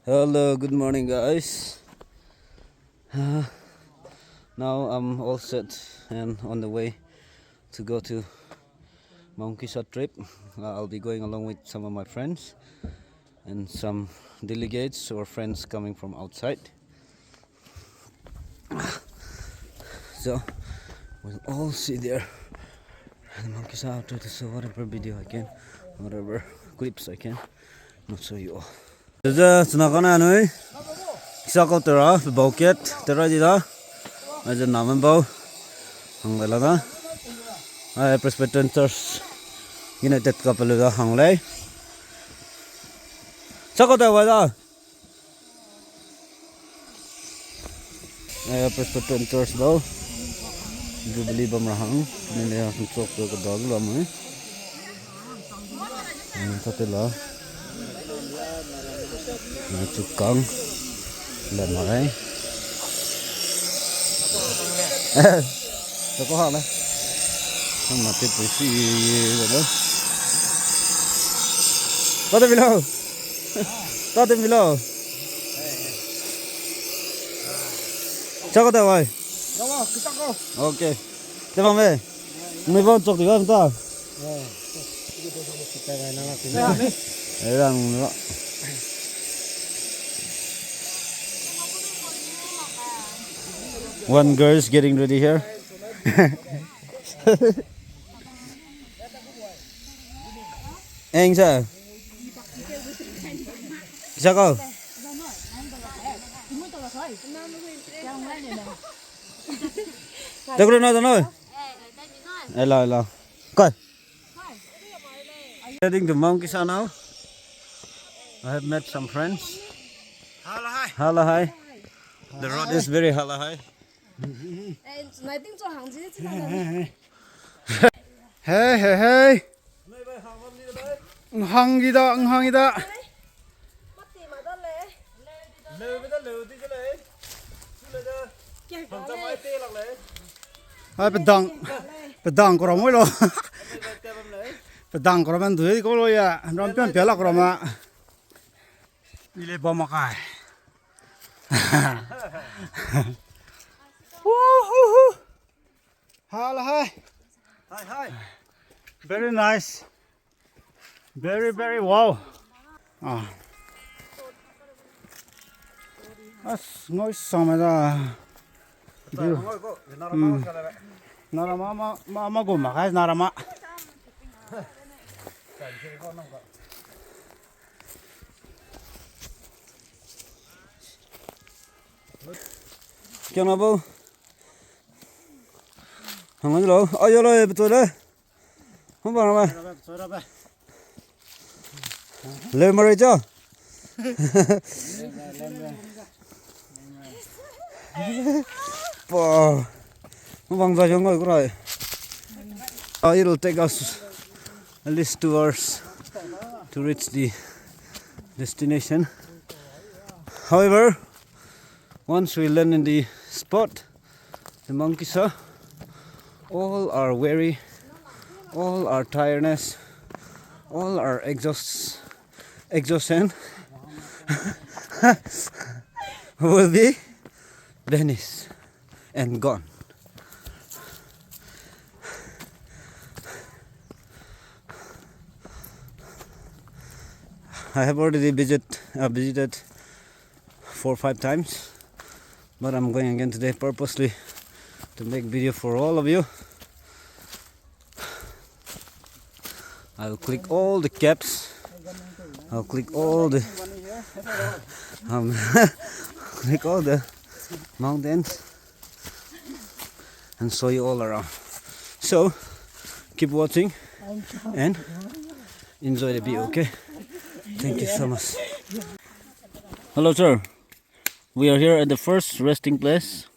Hello, good morning, guys. Uh, Now I'm all set and on the way to go to Mount Kisha trip. I'll be going along with some of my friends and some delegates or friends coming from outside. So we'll all see there at Mount Kisha after to show whatever video I can, whatever clips I can, not show you all. Giờ chúng ta có nào nữa? Sao có tờ đó, bầu kết, tờ đó gì đó? Bây giờ nằm bên bầu, hàng lại là đó. Ai Presbyterians United couple đó hàng lấy. Sao có tờ vậy đó? Ai Presbyterians bầu, Jubilee bầm ra hàng, nên là hàng chục cái đó luôn mà. Sao tờ đó? Chụp con lần nào đấy. Tôi có học đấy. Không mà tiếp với gì rồi đó. Có tên video. Có tên video. Chắc có tên rồi. Ok. Thế bằng về. Mày vào chụp thì không ta. Đấy rằng nữa. One girl is getting ready here. Anh sao? Sao cô? Tôi nói rồi. Hello. Coi. Heading to Mount Kisha now. I have met some friends. Hello hi. The road is very hello hi. Hey. Hangida. Ai pedang ko ramoi lo. Pedang ko raman dui ko lo ya. Ram pian pelak rama. Ile bomakai. Woohoo! Hi. Very nice. Very wow. As ngồi xong rồi. Narama gồm mà cái narama. Kêu nào bố? Hàng gì đâu? Ôi rồi, betul đấy. Không bằng nào mà. Lên mà cho. Wow. Không bằng ra cho ngồi cái rồi. It'll take us at least 2 hours to reach the destination. However, once we land in the spot, the Mount Kisha, all our weary, all our tiredness, all our exhaustion will be vanished and gone. I have already visited 4 or 5 times, but I'm going again today purposely to make video for all of you. I'll click all the caps. I'll click all the click all the mountains and show you all around. So keep watching and enjoy the view. Okay. Thank you so much. Hello, sir. We are here at the first resting place.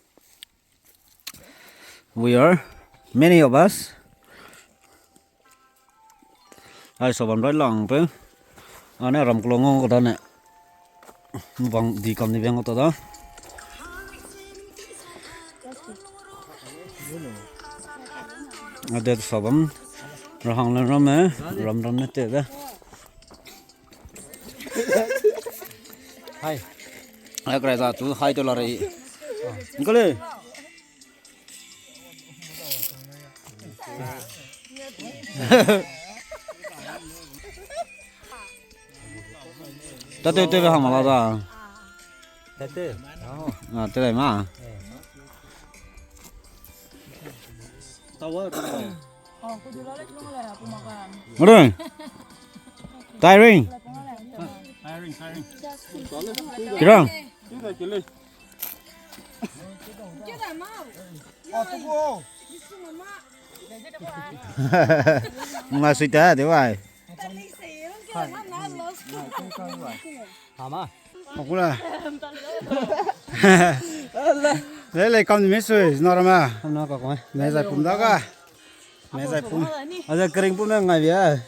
We are many of us. Ai so ban right long pe. Ane ram klong ko dane. Bang di kam ni bang to da. Ade sabam rahang lan ram ne te da. Hai. Ai krai za tu hai to la rai. Ngole. Ta te ve hang la da. Tete. À thế này mà. Tawa. Mất rồi. Tiring. Tiring. Kira. Kile. Mà suy té thế vậy. Hama. Okula. Lấy con gì mấy xuôi, nó mà. Không nó có coi. Mẹ giải phun đó cả. Mẹ giải phun. À giờ kering pun ngày vậy.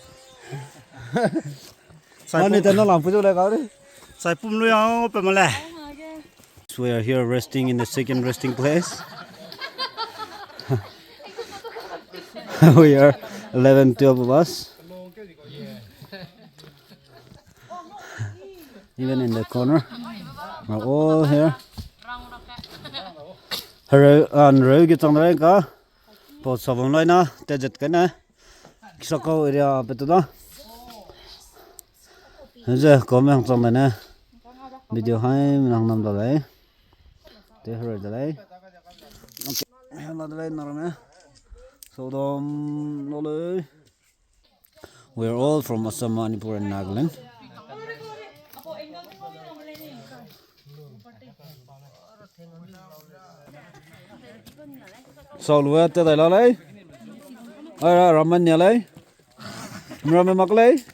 Sao này tên nó làm phụ giúp lại cái đi. Giải phun luôn ao, phải mà lẹ. We are here resting in the second resting place. We are 11, 12 of us. Even in the corner. We're all here. Rồi cái trong đấy có bộ sập vòng lại na, tê giật cái này. Kisha câu area bên đó. Giờ có mấy trong này nè. Video hay mình đang nằm đó đấy. Thế rồi đó đấy. Ok, là đấy nào nè. So đông nó đấy. We are all from Assam, Manipur, and Nagaland. So lúa tới đây là lấy. Ai ramen nhà lấy. Ramen mặc lấy.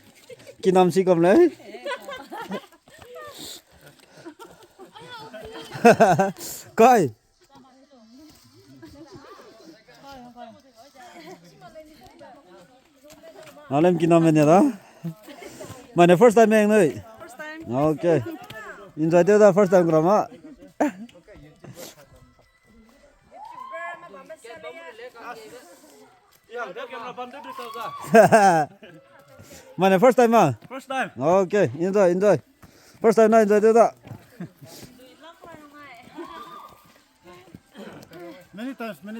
Kí nam si cầm lấy. Coi. Nó lên kí nam nhà đó. Mà này first time anh đấy. First time. Okay. Enjoy the first time grandma. Mana first time ah? First time. Okay, enjoy. First time na enjoy that.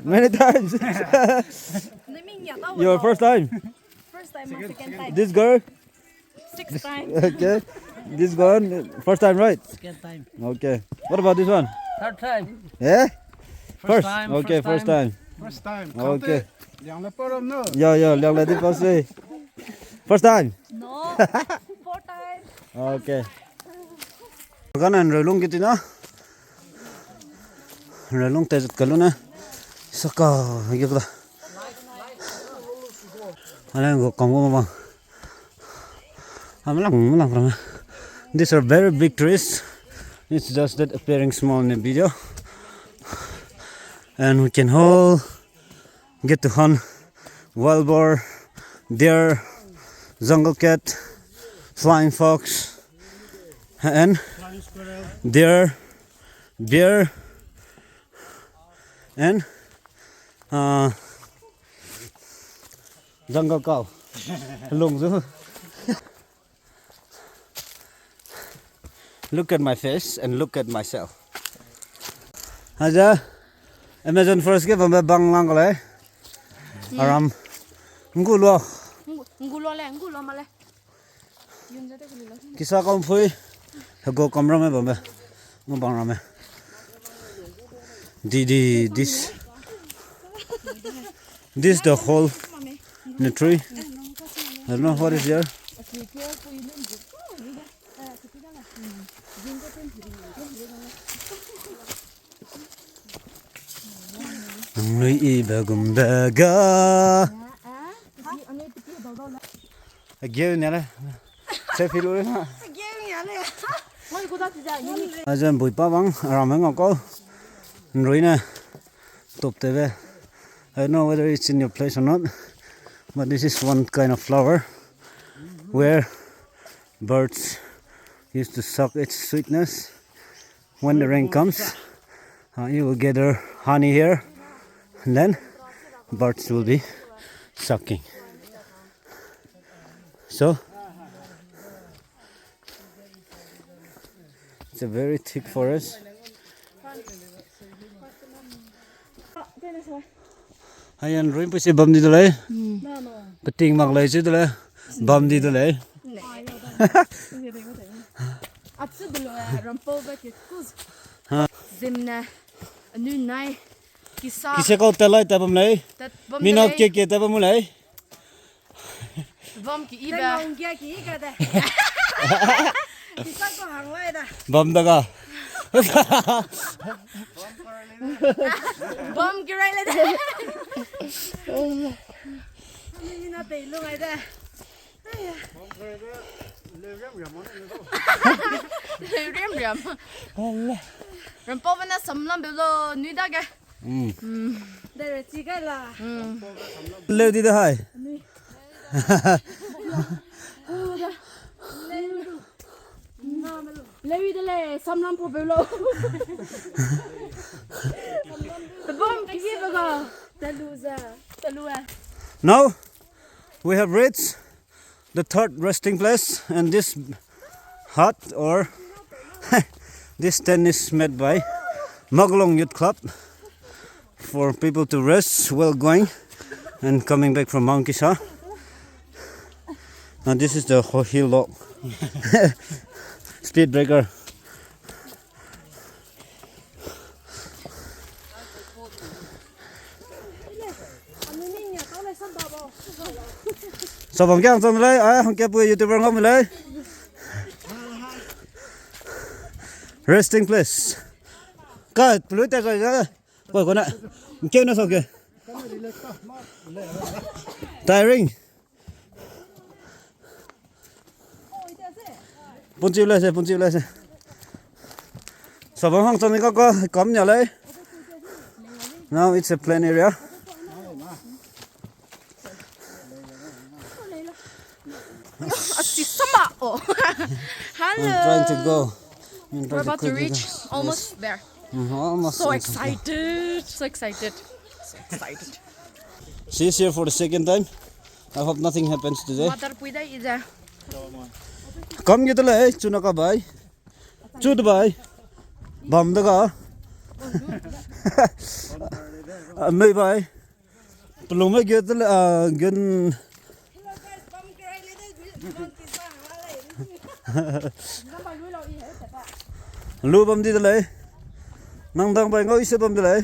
Many times. Your first time. First time, second time. This girl. Sixth time. Okay. This one first time, right? Second time. Okay. What about this one? Third time. Yeah. First. time, Okay, first time. First time. Okay. Yang lepas no. Yo, liang lady pasti. First time. No. Fourth time. Okay. Kanan relung gitu na. Relung tezat kaluna. Saka gitu lah. Alang go kamu mama. Amalang from. These are very big trees. It's just that appearing small in the video. And we can all get to hunt wild boar, deer, jungle cat, flying fox, and deer, bear, and jungle cow. Lung dữ. Look at my face and look at myself. Aja, Amazon first ke bang lang kale. Aram, ngulo. Ngulo male. Kisha kam phui, go kamera me bang bang rame. This the hole in the tree. I don't know what is there. Nui ibagum baga. Again, nè. Sẽ phi luôn ha. Ajan bụi pa bang, aram ngọc cô. Nui nè. Top tebe. I don't know whether it's in your place or not, but this is one kind of flower where birds used to suck its sweetness. When the rain comes, you will gather honey here, and then birds will be sucking. So It's a very thick forest. Hay anh rủi bữa bầm đi đâu lấy? Bữa tiền mặc lấy chứ đâu lấy? Bầm đi đâu lấy? Zeme nu nai Kisha Kisha câu tay lấy tay bầm lấy. Mình học kia tay bầm lấy. Bom ki iba Bầm đó cả. Bom ki right like that. Rem rem. Rem po na samlam belo nu da ga. Đây là chi cái là. Leo đi đâu hay? Lewi de le samlam po belo. Bom ki iba ga. Talua. Now we have reached the third resting place, and this hut or this tent is made by Magulong Youth Club for people to rest while going and coming back from Mount Kisha. And this is the hill log speed breaker. Sao bằng cái xong lấy, không kẹp bùi YouTuber không lấy. Resting place. Cái lưới tay rồi đó. Coi con ạ. Kêu nó sao kìa. Tiring. Bốn chiều lên xe. Sao bằng xong thì có cắm nhà lấy. Now it's a plain area. Oh. Hello. I'm trying to go. We're about to reach. Almost there. Almost. So excited. She's here for the second time. I hope nothing happens today. Mother puida ida. Come get the lay, Chunaka by. Chud by. Bam the ga. May by. Plume get the gun. Lu bam đi đâu lấy? Nang dang bay ngồi xe bam đi lấy.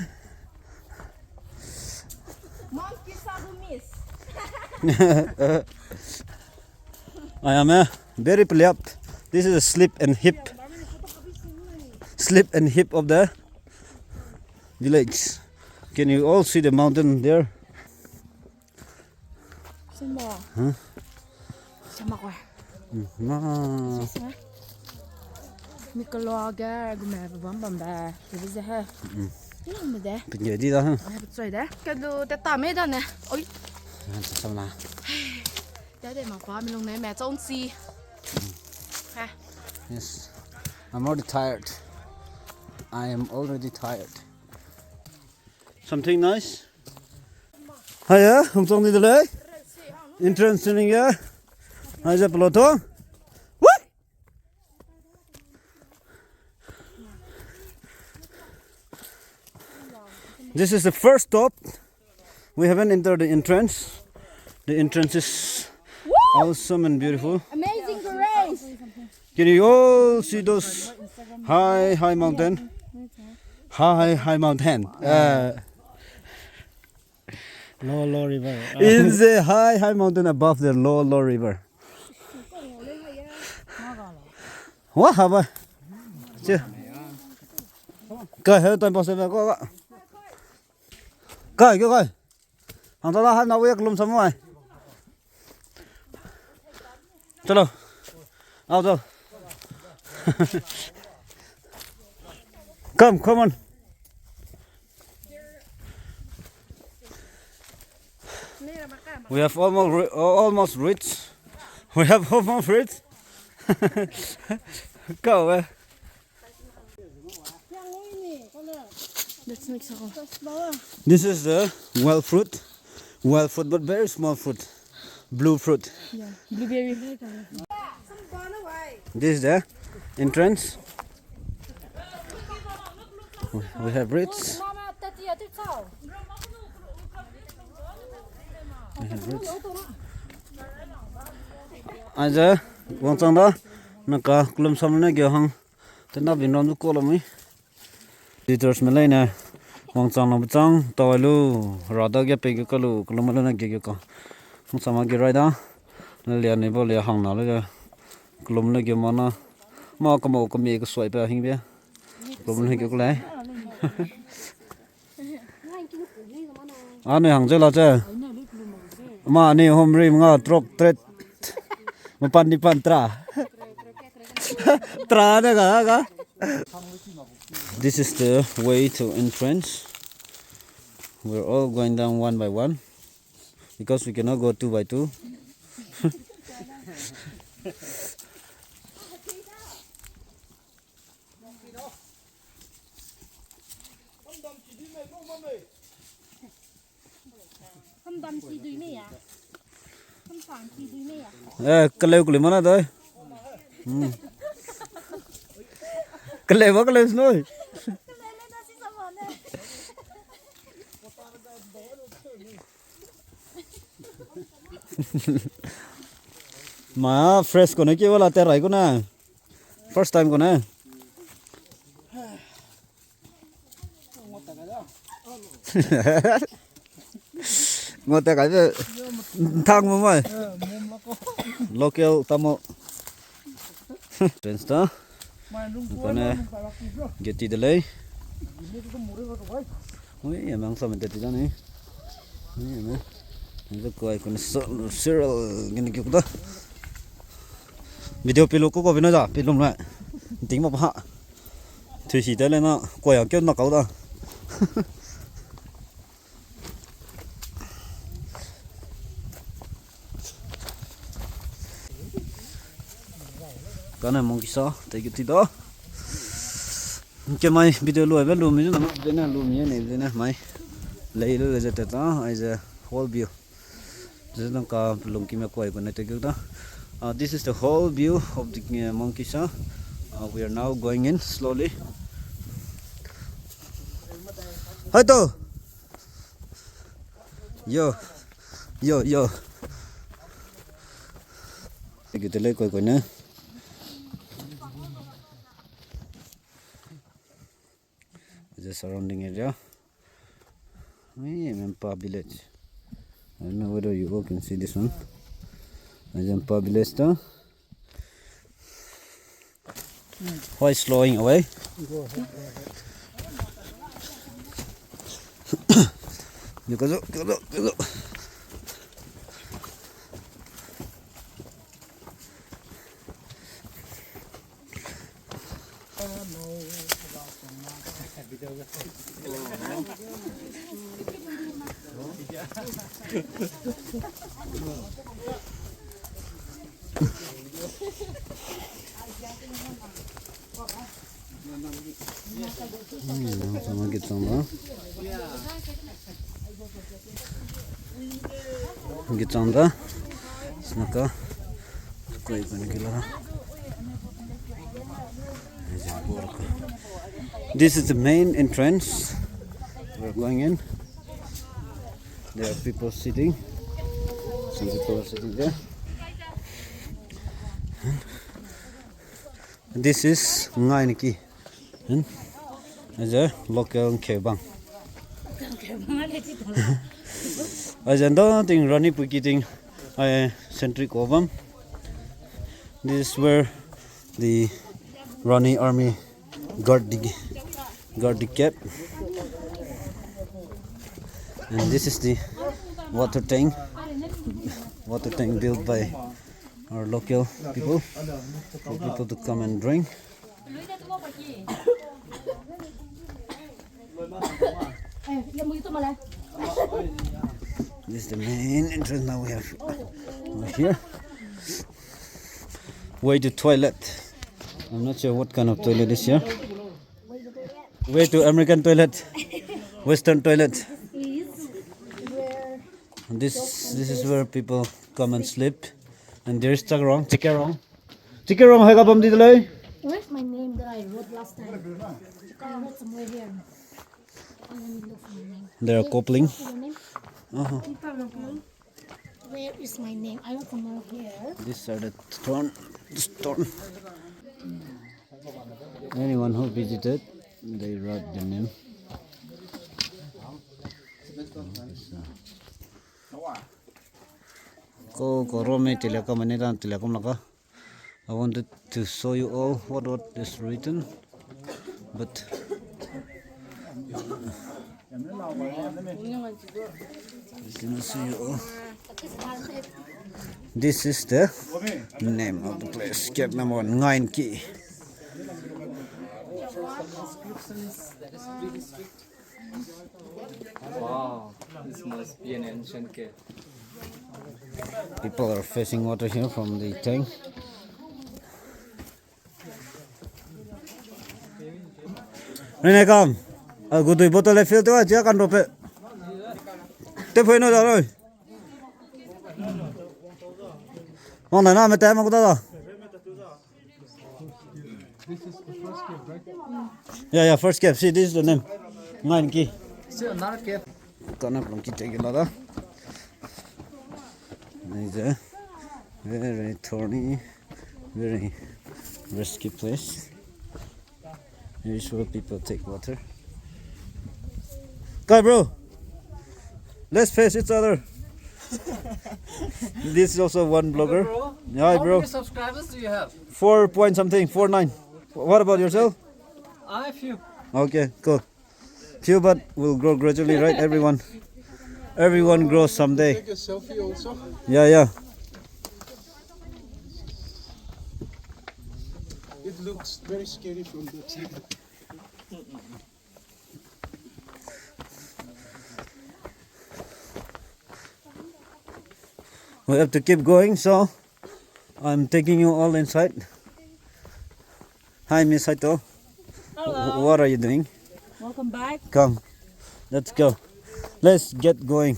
I am very play up. This is a slip and hip of the village. Can you all see the mountain there? Huh? No. Mikologa gumma bam ba. Bize ha. Ni de. Bây giờ đi đâu hả? Rồi đấy. Cái đồ ta tạm hết rồi nè. Ôi. Sao nào? Để mà khóa mình lúc này mẹ trông gì. Ha. Yes. I'm already tired. I am already tired. Something nice? Hiya, không trông đi đâu đấy? Entrance in here. Hay là peloton? What? This is the first stop. We haven't entered the entrance. The entrance is awesome and beautiful. Amazing grace. Can you all see those high mountain? High mountain. Low river. In the high mountain above the low river. What hả vậy? Chưa. Coi hơi toàn bộ xe về coi ạ. Coi. Hàng tao hai nào biết lùm sống ngoài. Chalo. Out rồi. Come on. We have almost reached. We have almost reached. Go away. Let's mix it all. This is the wild fruit, but very small fruit, blue fruit. Yeah, blueberry. This is the entrance. We have roots. We have roots. Aja, wang chang da, naka kulum samne gyo hang, tena bin ram du kolami. Diters melai na, wang chang nam chang, tawalu, rada gya pe gyo kalu, kulum na gyo ka. Wang sama gyo rai da, lian ni bo lian hang na le, kulum na gyo mana, ma kamo kami ko swai pa hing bia, kulum na gyo kulai. Anh hàng chơi là chơi mà anh hôm nay mga trọc tret mà pan đi pan tra tra đấy cả. This is the way to entrance. We're all going down one by one because we cannot go two by two. Cái lều của mình là thôi. Cái lều vào cái lều rồi. Mà fresh của nó kia là tè rải của nó. First time của nó. Ngồi tại cái thang mà mày local tamo friends đó còn get đi đây ôi em mang sao mình tới đó này em nó coi con serial cái kiểu đó video pilo có bên đó ra pilo lại tính một hạ thì chỉ tới lên nó quay ở kia nó cấu đó. Cái này mong Kisha thấy cái gì đó cái máy video lùi với lùi mình nó thế này lùi như này thế này máy lấy lùi ra đó ai giờ whole view rất là cả lùng kim quay của này thấy cái đó. This is the whole view of the Mount Kisha. We are now going in slowly. Hai to yo cái cái lấy coi nữa. The surrounding area. Manipur village. I don't know whether you all can see this one. Manipur village though. Why slowing away? Go. Sama get some get some da snaka koi ban gila. This is the main entrance. We're going in. There are people sitting. Some people are sitting there. This is Ngainiki. As a local kebang. As I don't think Rani Pukiting centric ovam. This is where the Rani army guard the cap. And this is the water tank built by our local people for people to come and drink. This is the main entrance. Now we have over here. Way to toilet. I'm not sure what kind of toilet is here. Way to American toilet, Western toilet. This is where people come and sleep. And there's Chakarong. Chakarong, hai ka bam di dalai. Where's my name that I wrote last time? somewhere here. They are coupling. Your name? Where is my name? I want somewhere here. These are the stone. Anyone who visited, they wrote the name. I wanted to show you all what is written, but I cannot see you all. This is the name of the place. Cave number 1, Nine Key. Wow, this must be an ancient cave. People are fetching water here from the tank. Này con, của tụi bottle lại fill tôi chưa cần đổ pe. Tiếp phải nó rồi. Mong này nó mới té mà có đó. Yeah, first cave. See, this is the name. Nine Key. Still another cave. Con nó cũng chỉ take it đó. Này giờ, very thorny, very risky place. Here's where people take water. Go, bro. Let's face each other. This is also one blogger. Yeah, How bro. many subscribers do you have? 4 point something, 49. What about yourself? I have few. Okay, cool. Few, but will grow gradually, right? Everyone grows someday. Take a selfie also. Yeah. It looks very scary from that side. We have to keep going, so I'm taking you all inside. Hi, Miss Saito. Hello. What are you doing? Welcome back. Come, let's go. Let's get going.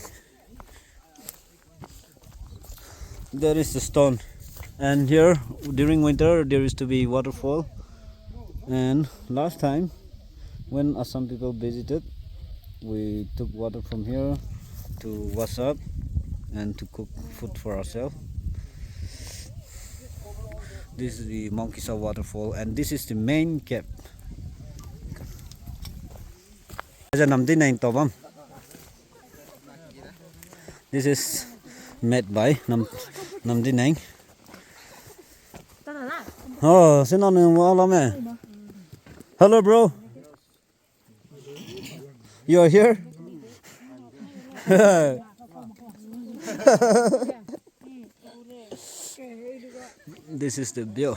There is the stone, and here during winter there used to be waterfall. And last time, when some people visited, we took water from here to wash up and to cook food for ourselves. This is the Monkisa waterfall, and this is the main cave. This is made by Namdinang. Oh, hello, bro. You are here? This is the view.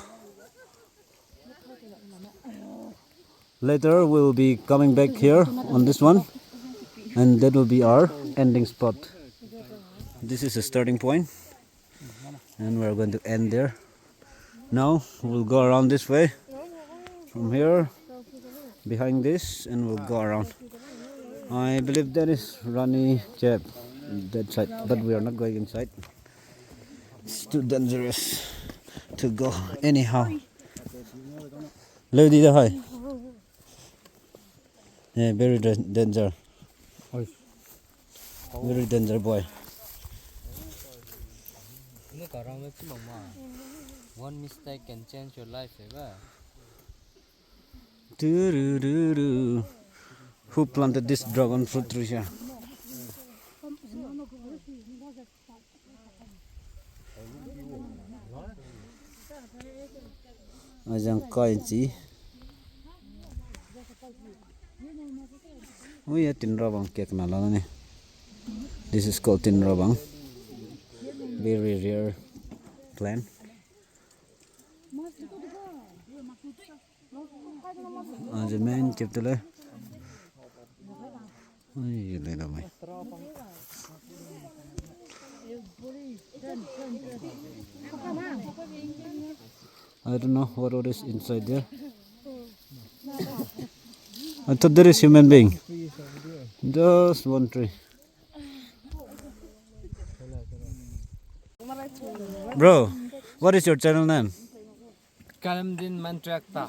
Later we'll be coming back here on this one, and that will be our ending spot. This is a starting point, and we're going to end there. Now we'll go around this way from here behind this, and we'll go around. I believe that is Rani Cave, that side, but we are not going inside. It's too dangerous to go anyhow. Lady, hi. Yeah, very danger. Very danger boy. One mistake can change your life, Who planted this dragon fruit tree here? Ajang kainci. Oh yeah, tin rabang kek nala ni. This is called tin rabang. Very rare plant. Zeme cheptele. Ay, yun na may. I don't know what is inside there. I thought there is human being. Just one tree. Bro, what is your channel name? Kalamdin Mantrakta.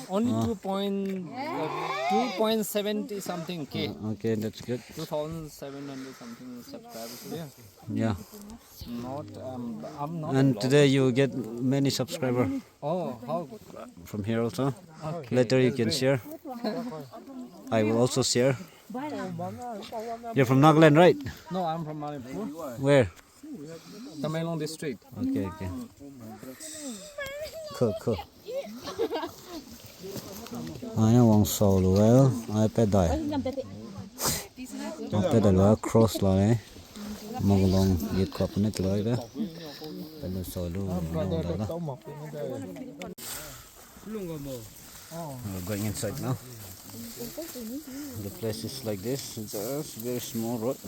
Only 2.70 something K. Okay, that's good. 2,700 something subscribers here. Yeah. Not I'm not. And today you get many subscribers Oh, how good. from here also. Okay, Later you that's can great. share. I will also share. You're from Nagaland, right? No, I'm from Manipur, Where? Manipur district. Okay, okay. Cool, cool. I want solo well. I pedal. I pedal well cross line. Magulong get cup net like that. Pedal solo. We're going inside now. The place is like this. It's a very small road.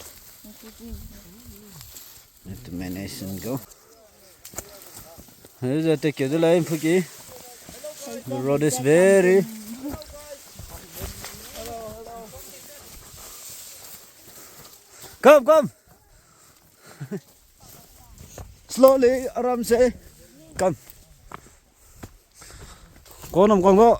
Let the manage and go. Here's a take the line, Puki. The road is very. Come, come. Slowly, aram se. Come. Go nam con go.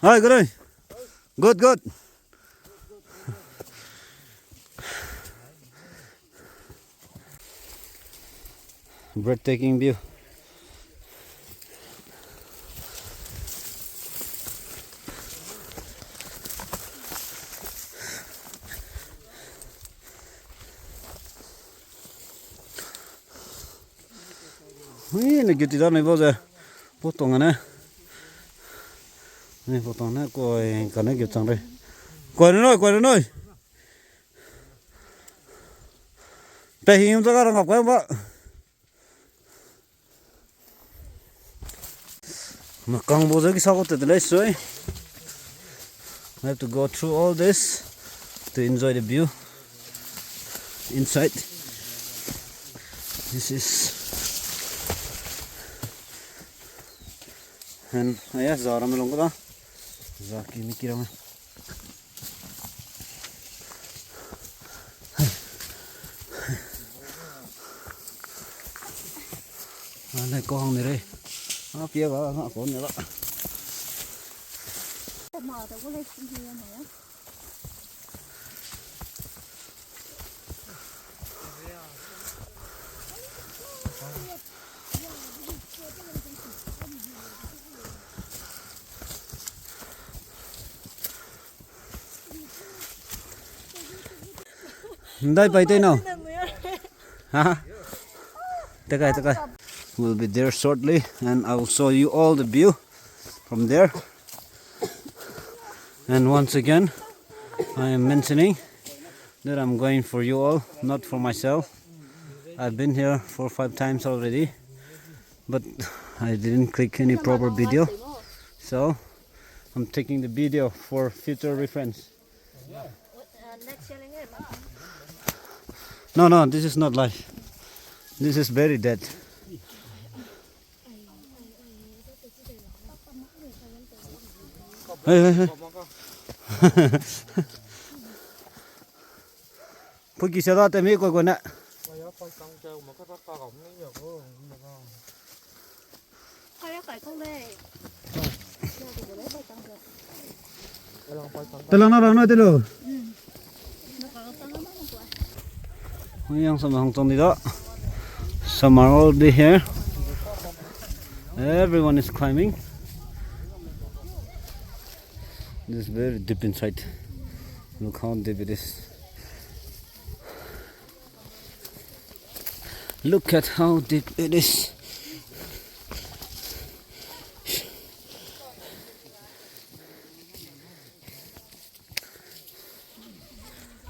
Hi, good. Good, good. Breathtaking view. Ini kita dah ni bos potong ana. Ni potong na koi kana kita cang deh. Koi noi. Pehing tu kan orang apa mbak? Makang bos lagi sakut tu leh soy. I have to go through all this to enjoy the view inside. This is. And yeah, Zara melong ko Zaki mikir mo. Ano ko hang nire? Pia ba nga ko niya ba? Hindi pa ito no. Ha? Teka. We'll be there shortly and I will show you all the view from there. And once again, I am mentioning that I'm going for you all, not for myself. I've been here 4 or 5 times already, but I didn't click any proper video. So I'm taking the video for future reference. No, this is not live. This is very dead. Hey. Put Kisha that me ko na. Telang na telo. Yang sama hang tong dito. Some are already here. Everyone is climbing. This is very deep inside. Look how deep it is. Look at how deep it is.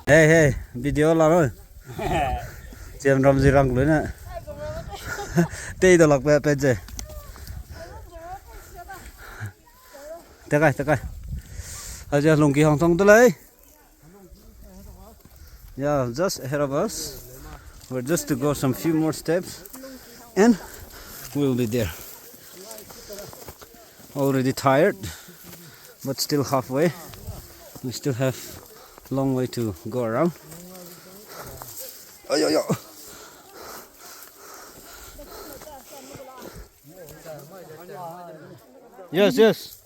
Hey, video la rồi. Xem rong gì rong nữa. Tây đồ lọc về bên gì. Tới coi. Ở giờ lùng kỳ hồng thông tới lấy. Yeah, just ahead of us. We're just to go some few more steps and we'll be there. Already tired, but still halfway. We still have long way to go around. Ay, ay, ay. Yes, yes.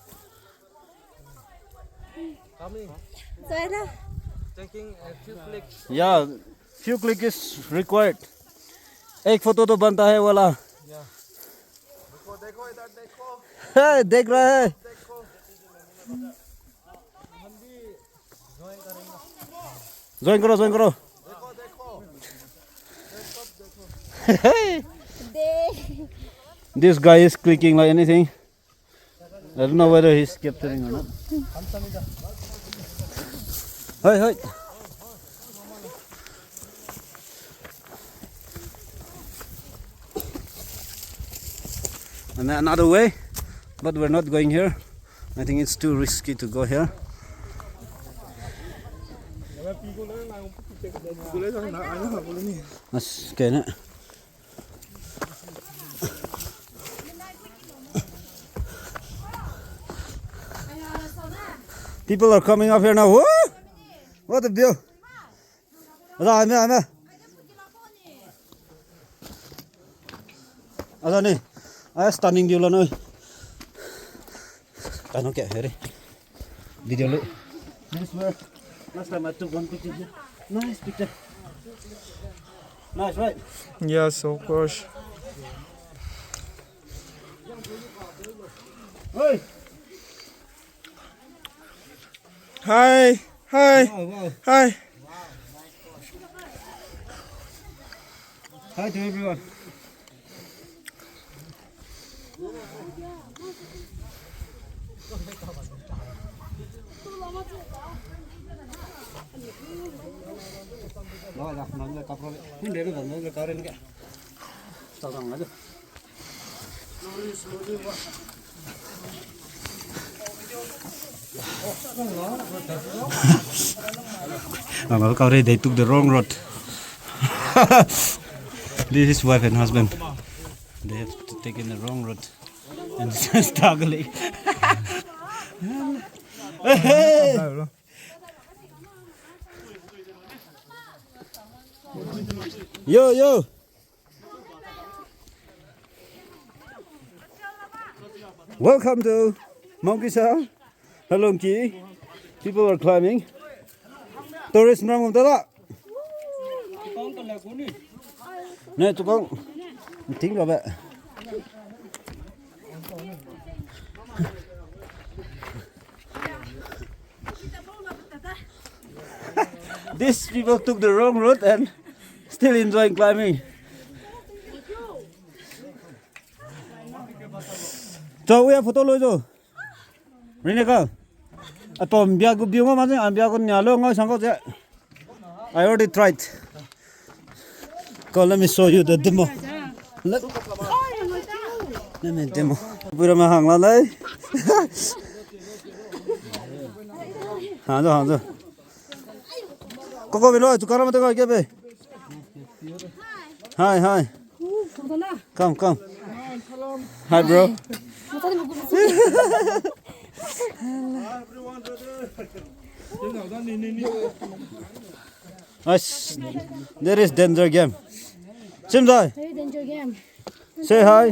Taking a few clicks. Yeah, few click is required. एक photo तो बनता है वाला. देखो इधर देखो. है देख रहा है. ज्वाइन करो ज्वाइन करो. This guy is clicking like anything. I don't know whether he's capturing or not. Hey, hey. And another way, but we're not going here. I think it's too risky to go here. That's okay, isn't it? People are coming up here now. Woo! What a view! I'm here. Ni, I stunning view lah, I don't get here. Video look. This where last time I took one picture here. Nice picture. Nice, right? Yes, of course. Hey! Hi. Hi. Wow, wow. Hi. Hi to everyone. Rồi gặp nó người cặp rồi. Nhưng để nó người cao lên kìa. Sao rằng nó được. They took the wrong road. This is wife and husband. They have taken the wrong road and struggling. Yo, yo. Welcome to Mount Kisha. Hello, Ki. People are climbing. Tourist nang đó. Nè tụi con tính vào vậy. These people took the wrong route and still enjoying climbing. Cho we photo lôi rồi. Rene ka. Atom bia gu biu ma ma bia con nhà lo ngoi sang ko je. I already tried. Come, let me show you the demo. Look. Let me demo. Pura ma hang la đấy. Hàng rồi. Có bị lỗi, tụi con làm cái kia về. Hi. Come. Hi, bro. There is danger game. Sim rồi. Very danger game. Say hi.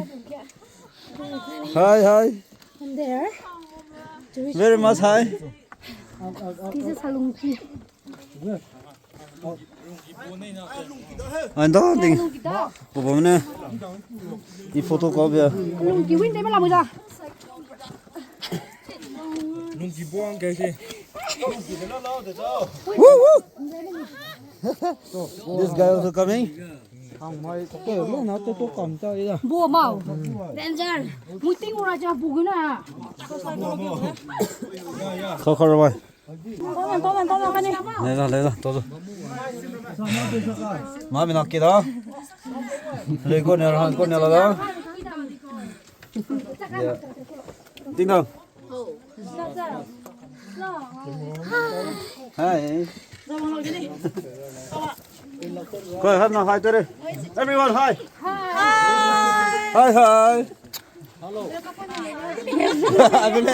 Hi. And there. Very much hi. This is Halungki. Anh đó thì bộ nè. Đi photo có bia. Halungki win đấy mà làm gì ra? Woo! This guy also coming. Bùa màu. Danger. Mũi tinh ra cho bùa cái nào. Khó rồi. Tao cái này. Lấy ra, to rồi. Má mình học kia đó. Lấy con này là đó. Tinh đồng. Hi. Coi hết nào, hi tới đây. Everyone hi. Hi. Hello. I will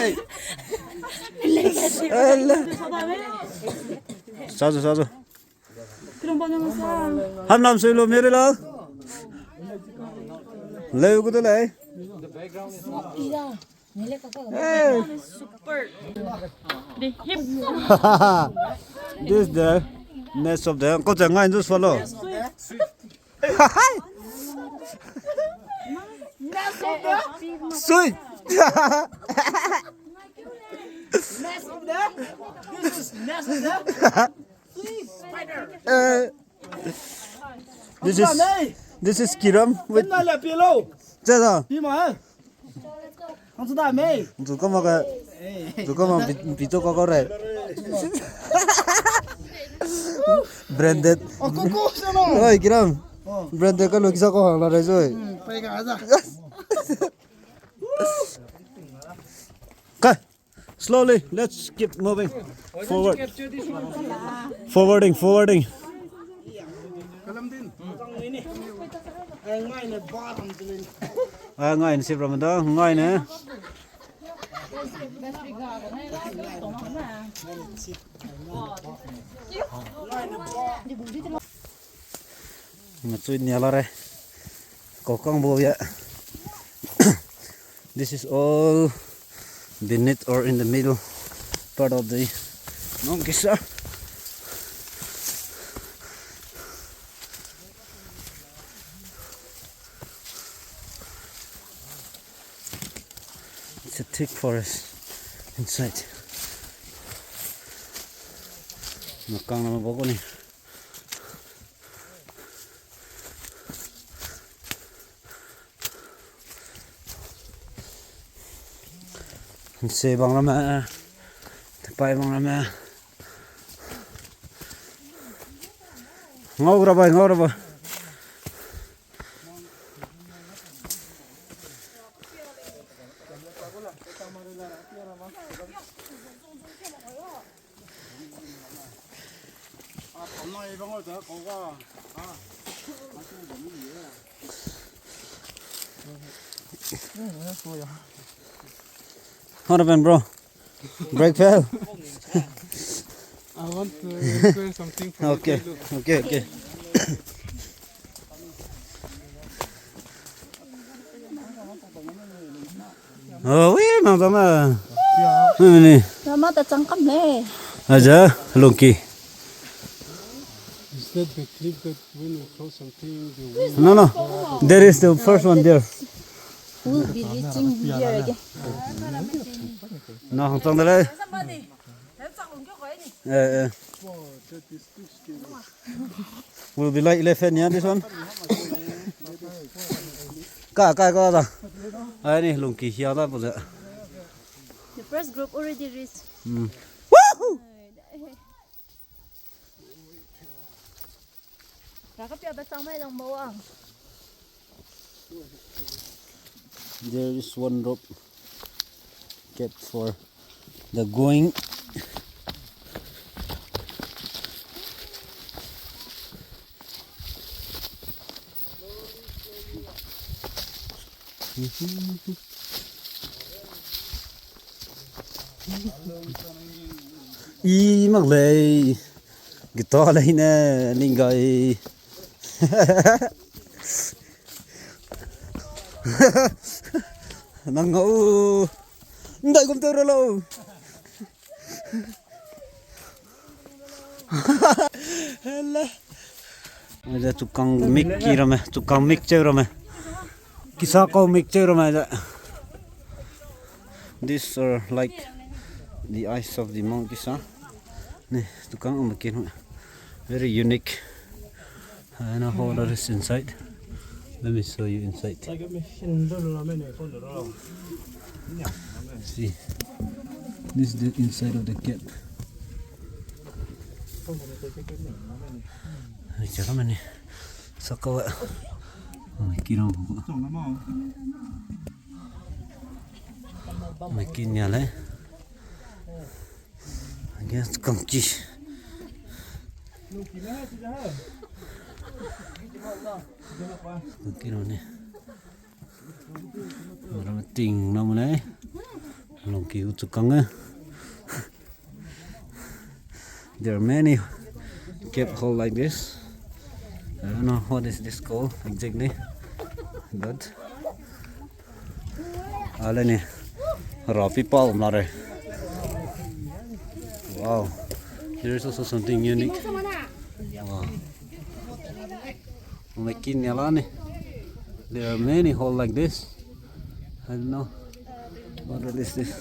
Sao. 그럼 반응하세요. Nam suy luôn nhớ đi lo. Lêu của tôi này. 이다. 내래 까까. This the nest of the. Có chẳng ngay just follow. Suy. This is Kiram with Nó là pielo. Chết rồi. Đi mà. Không chúng ta mê. Tụi có mà bị tôi có rồi. Branded. Cô sao nó? Ôi Kiram. Branded cái lối sao có hàng là đấy rồi. Phải cả ra. Okay. Slowly, let's keep moving forward. Forwarding. Ngay xếp rồi đó, ngay nè. Mà chui nhà là đây, có con bò vậy. This is all beneath or in the middle part of the Mount Kisha. It's a thick forest inside. Nakang naman po ko ni. Xe bằng lắm mà, bay bằng lắm mà. Ngâu ra bay. What happened, bro? Brake fail. I want to explain something from Okay. Oh, oui, mà tao mà. Nè. 나마다 잠깐네. Aja, Lunki. Is that the cliff that when we cross something, the wind? No. There is the first one there. We'll be reaching here again. No, không trong đây. Will be like elephant, yeah, this one. Cái có ra. Ai này Lunki hiểu đó bây giờ. The first group already reached. Woohoo! There is one rope kept for the going. Y mắc lệ cái to đây nè linh gọi năng ngẫu đợi công tơ rồi lâu bây giờ chụp con mic kia rồi mày chụp con mic chơi rồi mày Kisha con mic chơi rồi mày vậy. These are like the eyes of the Mount Kisha. Nè, tụi con kia thôi. Very unique. And a whole lot is inside. Let me show you inside. See, this is the inside of the cave. Chờ lắm anh. Sao câu ạ? Kia đâu cũng. Mày kia nhà lấy. Anh cầm chi. Kia đâu nè. Rồi tình nó mà đấy. Lòng kiều tụi con á. There are many kept hole like this. I don't know what is this called exactly, but alani rafi pal mare. Wow, there is also something unique. Wow, like in Yalani, there are many holes like this. I don't know what is this.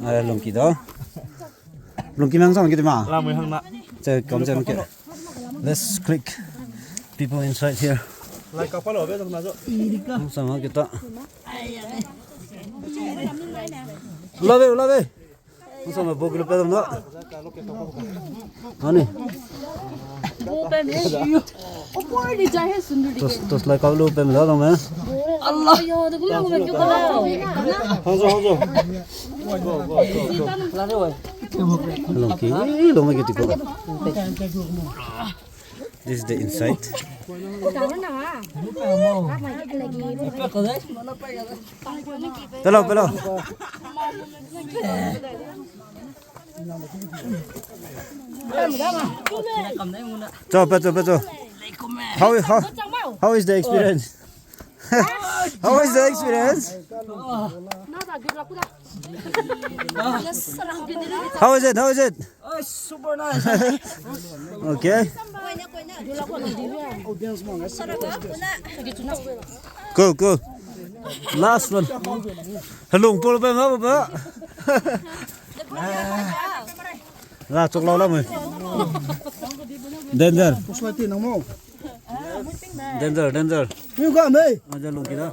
À, lồng kỳ đó, lồng kỳ mang sang cái gì mà? làm người hăng nặng. Chơi cầm chơi cái. Let's click people inside here. Lại cặp lỗ bên trong nào rồi? Không sao mà cái đó. Love. Không sao mà bốc cái bên trong đó. Anh tos lại cái lỗ bên đó đâu mà? Allah yo, tôi cũng không biết cái đâu. Không rồi. Lồng kỳ, lồng cái gì cơ? This is the inside. Pello. Cho. How is the experience? How is the experience? How is it? Oh, super nice. Okay. Go. Last one. Hello, Paul, ba. Ra chụp lâu lắm rồi. Danger. Như có mấy? Mà ra lùng kia đó.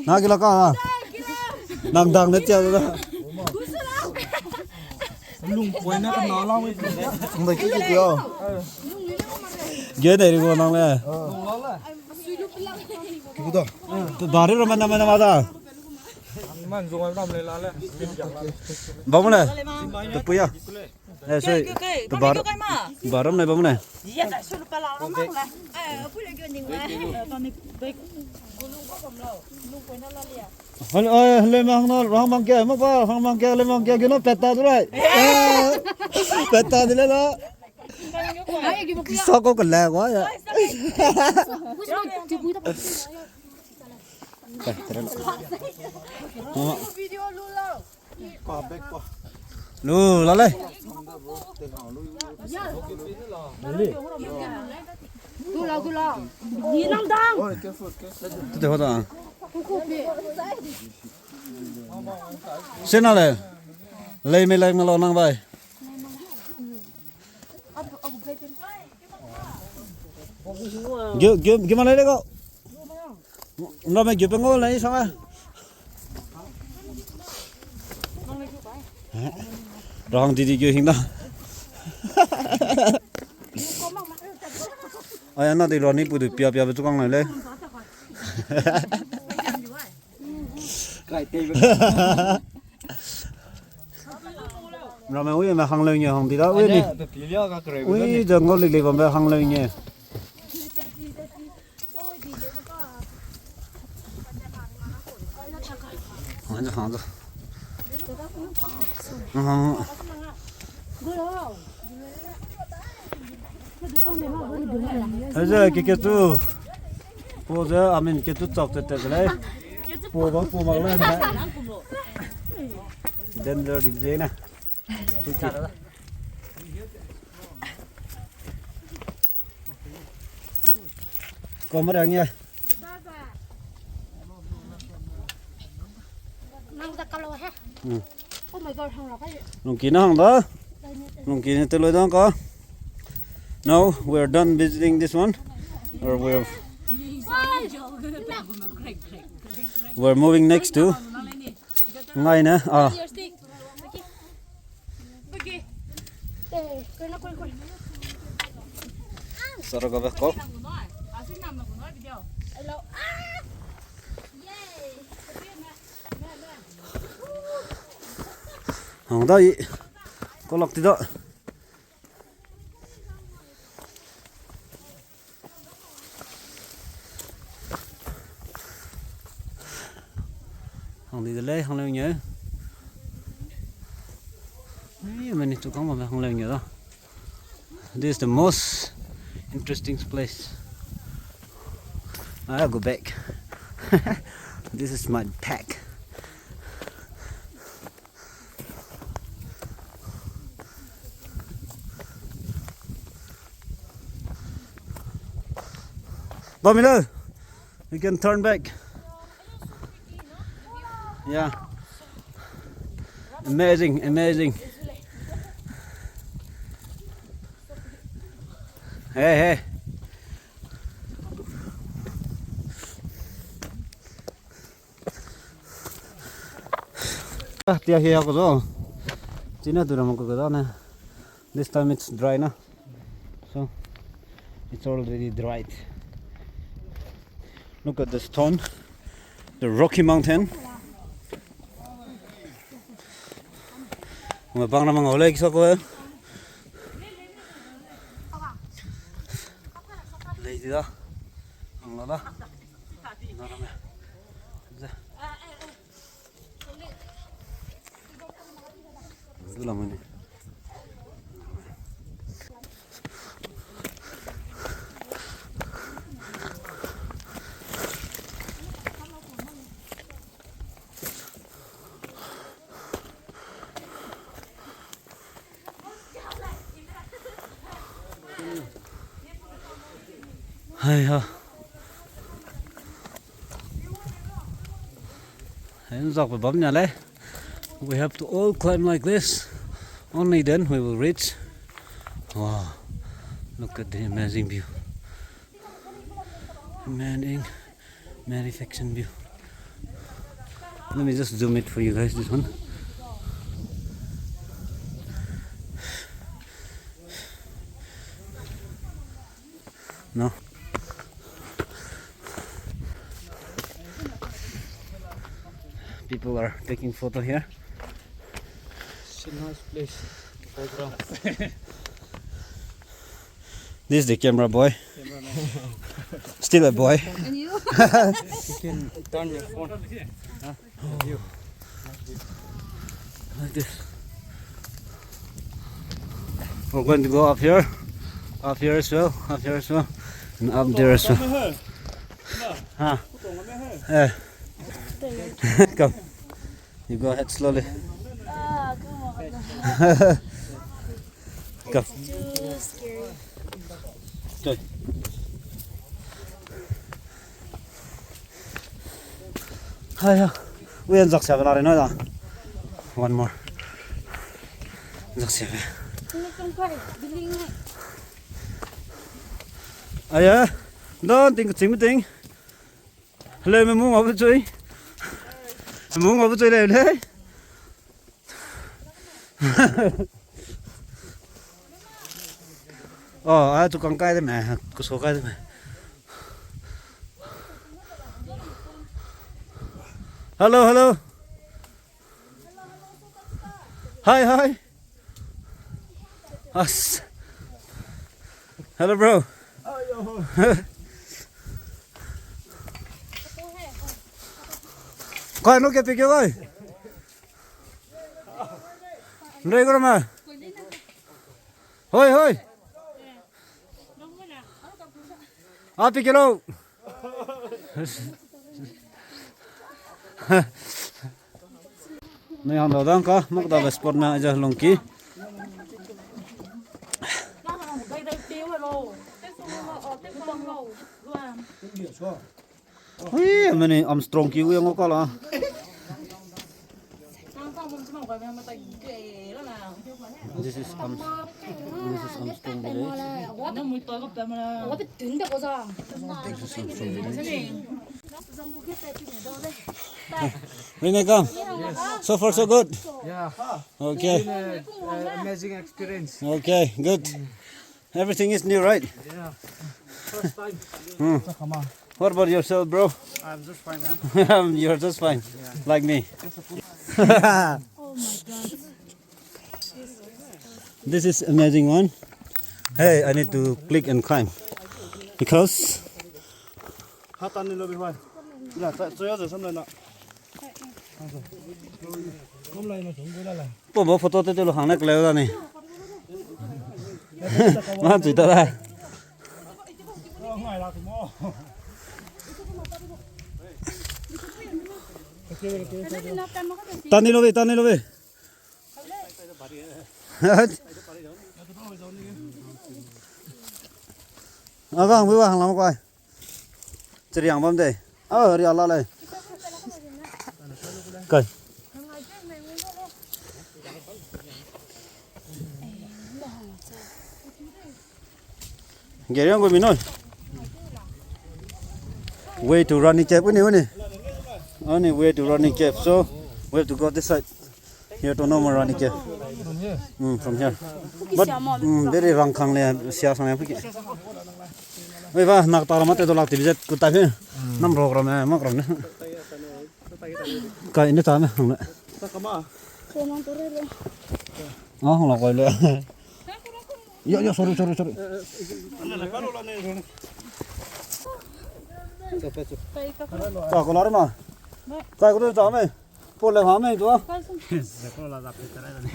Na kia là có à? Đang đấy treo rồi đó. Lùng quay nó còn nó long ấy. Không thấy cái gì kìa. Ghế này đi qua năng này. Cái đó. Đó đi rồi mà ra. Man dùng em làm lên lá lên. Bấm này. Tập bây giờ. Đây chơi. Tập bấm này bấm này. Lên mang nó rong mang kia mất bao rong mang kia lên mang kia nó peta rồi. Peta đi lên đó. Sao có cần lẹ quá vậy? Lu la đây. Gula. Ni nang dang. Tôi hỏi đó. Xin nào đây. Lấy mấy lần mà lo năng vậy. Gimana lấy đấy kok? Nó mày chụp ngô lấy sao à? Rong đi kêu hình đó. Ai nó đi lo ní bự được bia với chỗ con này lên. Rồi mày uống mà hàng lên nhiều hàng thì đó uống đi. Uống giờ ngon lịch vào hàng lên nhiều. Hàng rồi. Bây giờ cái tu, bây giờ mình cái tu chọc tới cái này, bùa mặc lên này, đến giờ đi dễ nè, còn mất anh nhỉ? Nông kiến hàng đó, nông kiến từ lối đó có. No, we're done visiting this one, or we're moving next to. Ngay nè, à. Sao có vẻ có? Hàng đây, có lọc thì đó. Không đi lấy không leo nhớ. Mình tụi con mà không leo nhớ đâu. This is the most interesting place. I'll go back. This is my pack. Bomilo, you can turn back. Yeah. Amazing, amazing. Hey, hey. Tia here ko zo. China dura mo ko ga na. This time it's dry na. So it's already dried. Look at the stone. The Rocky Mountain. Mga bang na mga ulag sa ko. Lazy da. Ang lala. Narame. Dula mo ni. Hiya. We have to all climb like this. Only then we will reach. Wow, look at the amazing view. Amazing, magnificent view. Let me just zoom it for you guys, this one. No. People are taking photo here. It's a nice place. Background. This is the camera boy. Still a boy. And you? You can turn your phone. You. Like this. We're going to go up here as well, and up there as well. Huh? Yeah. Come. You go ahead slowly. Come. Too scary. Good. Hiya. We have Zak 7 already, no? One more. Zak 7. Aya, don't think it's anything. Hello, my mom, over to you. Mom, over to you, hey? Oh, I had to come guide them, man. Go guide them. Hello, hello. Hi, hi. Us. Hello, bro. Coi nó kẹp kìa ơi. Đây con mà. Hoi hoi. À kìa đâu. Này hàng đầu đang có mắc đầu về sport na giờ lồng kí. Ui, mình am strong kí uy ngô có là. This is strong village. Rene, come. So far, so good. Yeah. Okay. Amazing experience. Okay, good. Everything is new, right? Yeah. First time. Come on. What about yourself, bro? I'm just fine, man. You're just fine, like me. Oh my god. This is amazing one. Hey, I need to click and climb because Hot on the lobby one. Yeah, so you're the something. bộ bộ photo tới lo hàng này leo ra này má chỉ ta đây tan đi lo về à vâng với hàng làm coi chỉ hàng bấm đây đi ăn lại coi Gary, I'm going way to running cap. Only way to running cap. So we have to go this side. Here to normal running cap. From here. From here. But very wrong kang le sia sang phi. Wei ba nak ta ma te to lak ti visit ku ta phi. Nam program ma kram ne. Kai ne ta me hang le. Ta kama. Hang la koi le. Yo sorry. Có nói mà. Cái của tôi mày. Cô lại hóa mày đúng không?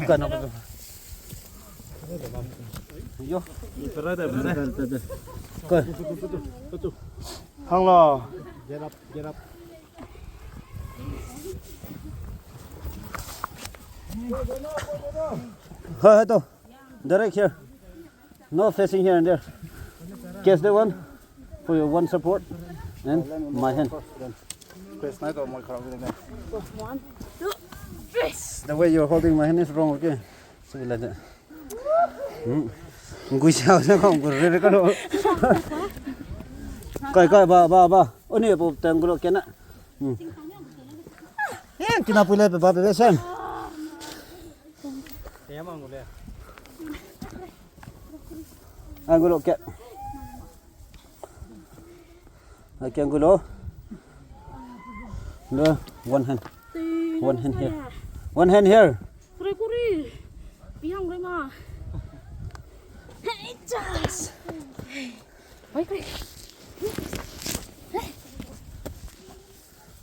Cần nó. Yo. Coi. Hang lo. Get up. Hey, to. Direct here. No facing here and there. Catch the one for your one support and my hand. The way you're holding my hand is wrong, okay? So like that. Cúi chào chứ không có rơi cái độ. Coi ba. Ôi nè bộ tầng cái độ kia nè. Cái nào bây giờ ba xem. Anh go get. I can go low. No, one hand here. One hand here. Kuri. Bihang rồi mà. Hey, just. Oi.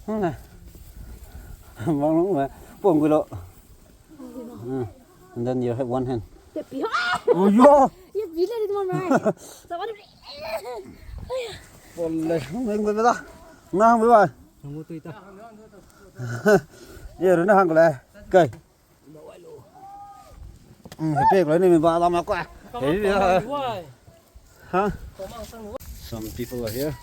Nè. Mong lắm mà. Buông go low. And then you have one hand. Oh yo. Ye bila di mana? Sabar. Boleh. Mengko ta. Nang với bà. Không có tùy ta. Giờ nó hàng lại. Cây. Big lại mình ba làm quá. Huh? Some people are here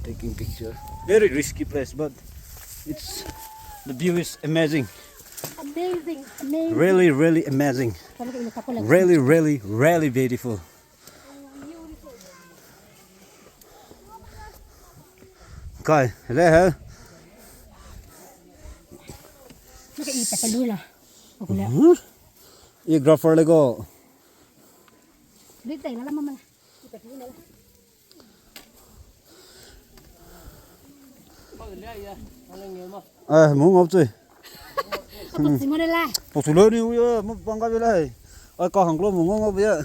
taking picture. Very risky place, but the view is amazing. Amazing. Really amazing. Really beautiful. Coi, đây hả? Cái gì phải lui là. ये grapher लेको. Đi tay là mama. Muốn ngọc chứ? Bọc gì mà đây là? Bọc lớn đi ui, mất băng cái này. Có hàng lô muốn ngọc bây giờ,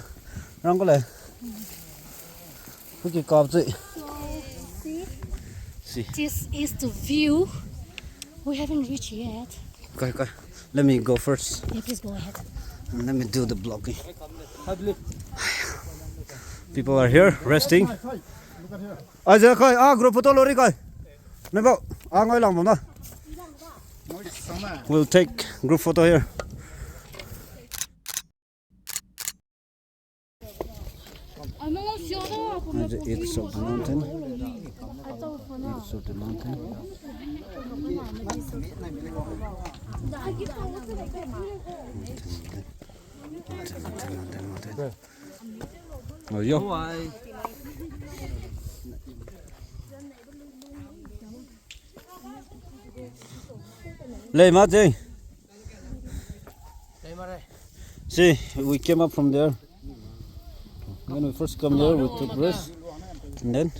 răng có lẽ. Cái cọp chứ? See. This is the view. We haven't reached yet. Coi. Let me go first. Yeah, please go ahead. And let me do the vlogging. People are here resting. Giờ coi, group photo lori coi. Này bảo, ngồi lòng đó. We'll take group photo here. At the edge of the mountain. Edge of the mountain. Oh, yo. Lay Martin. See, we came up from there. When we first come here, we took rest, and then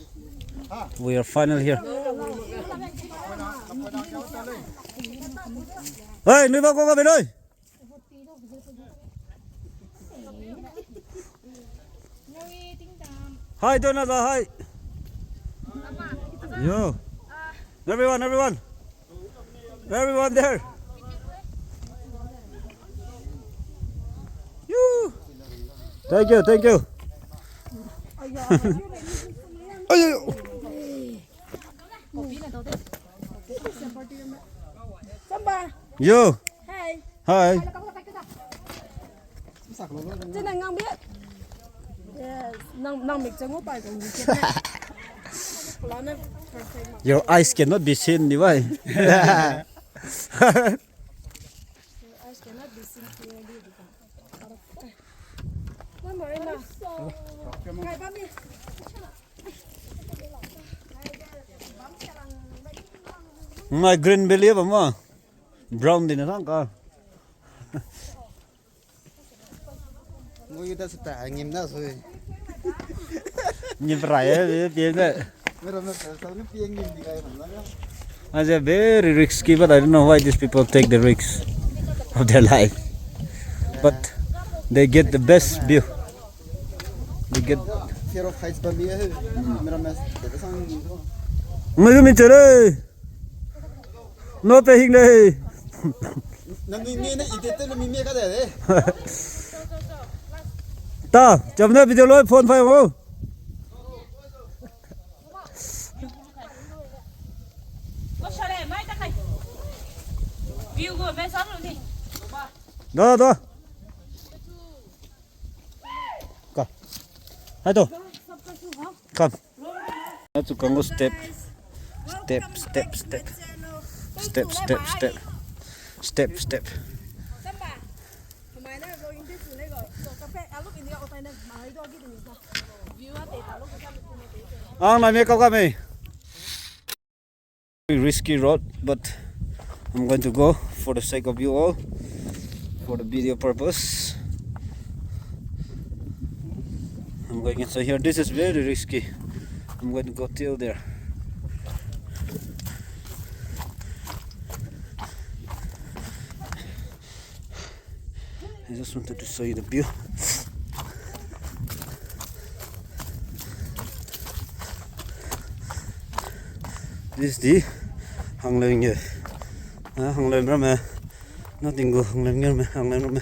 we are finally here. Hey, người bao qua bên đây. Hi, Donata, hi. Yo. Everyone. Everyone there. You. Thank you, thank you. You. Hi. Trên này ngang biết. Nang mịch cho ngô bài của người kia. Your eyes cannot be seen, di ba? Eyes cannot be seen clearly. Nó mới mà. Ngày ba mươi. My green belly ba mo? Brown din na lang ka. Ngồi ta sẽ trả nghiệm đó rồi. Nhìn phải tiếng đấy. Mới làm sao nó tiếng nghiệm gì cái mà nó. It's very risky, but I don't know why these people take the risks of their life. But they get the best view. They get. Fear of heights पर भी है. मेरा match देखो सांग. Người mình chơi đây. Nó phải hình đây. Nằm đi nghe này ít tết là mình nghe cái đấy. Ta, chấm nữa video lôi phone phải không? Đó đó. Come. Hai tô. Come. Let's go step. Step, step, step. Step, step, step. Step, step. Này mấy câu mày. Risky road, but I'm going to go for the sake of you all, for the video purpose. I'm going inside here. This is very risky. I'm going to go till there. I just wanted to show you the view. This is the hang lên nhỉ, hang lên mà nothing go hang lên mà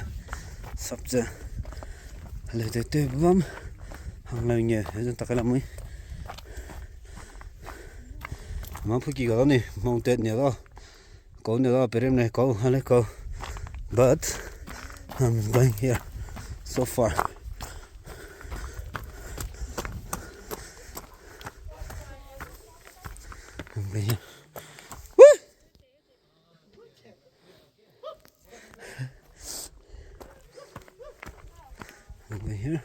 sắp ra lấy tới tới bấm hang lên nhỉ, chúng ta cái làm mấy mà phụ kia đó nè, mong tết nhỉ đó, có nhỉ đó, bên này có hay là có, but I'm going here so far. I'm going here. Over here.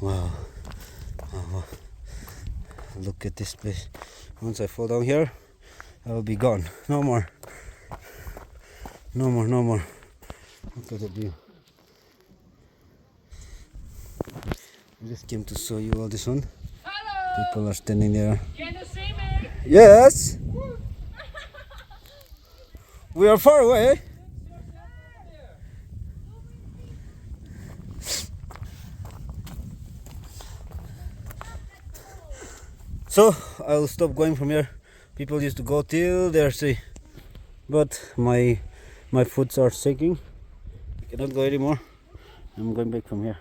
Wow. Wow. Look at this place. Once I fall down here, I will be gone. No more. No more, no more. Look at the view. I just came to show you all this one. Hello. People are standing there. Can you see me? Yes. We are far away. So I'll stop going from here. People used to go till there, see, but my foot are shaking. I cannot go anymore. I'm going back from here.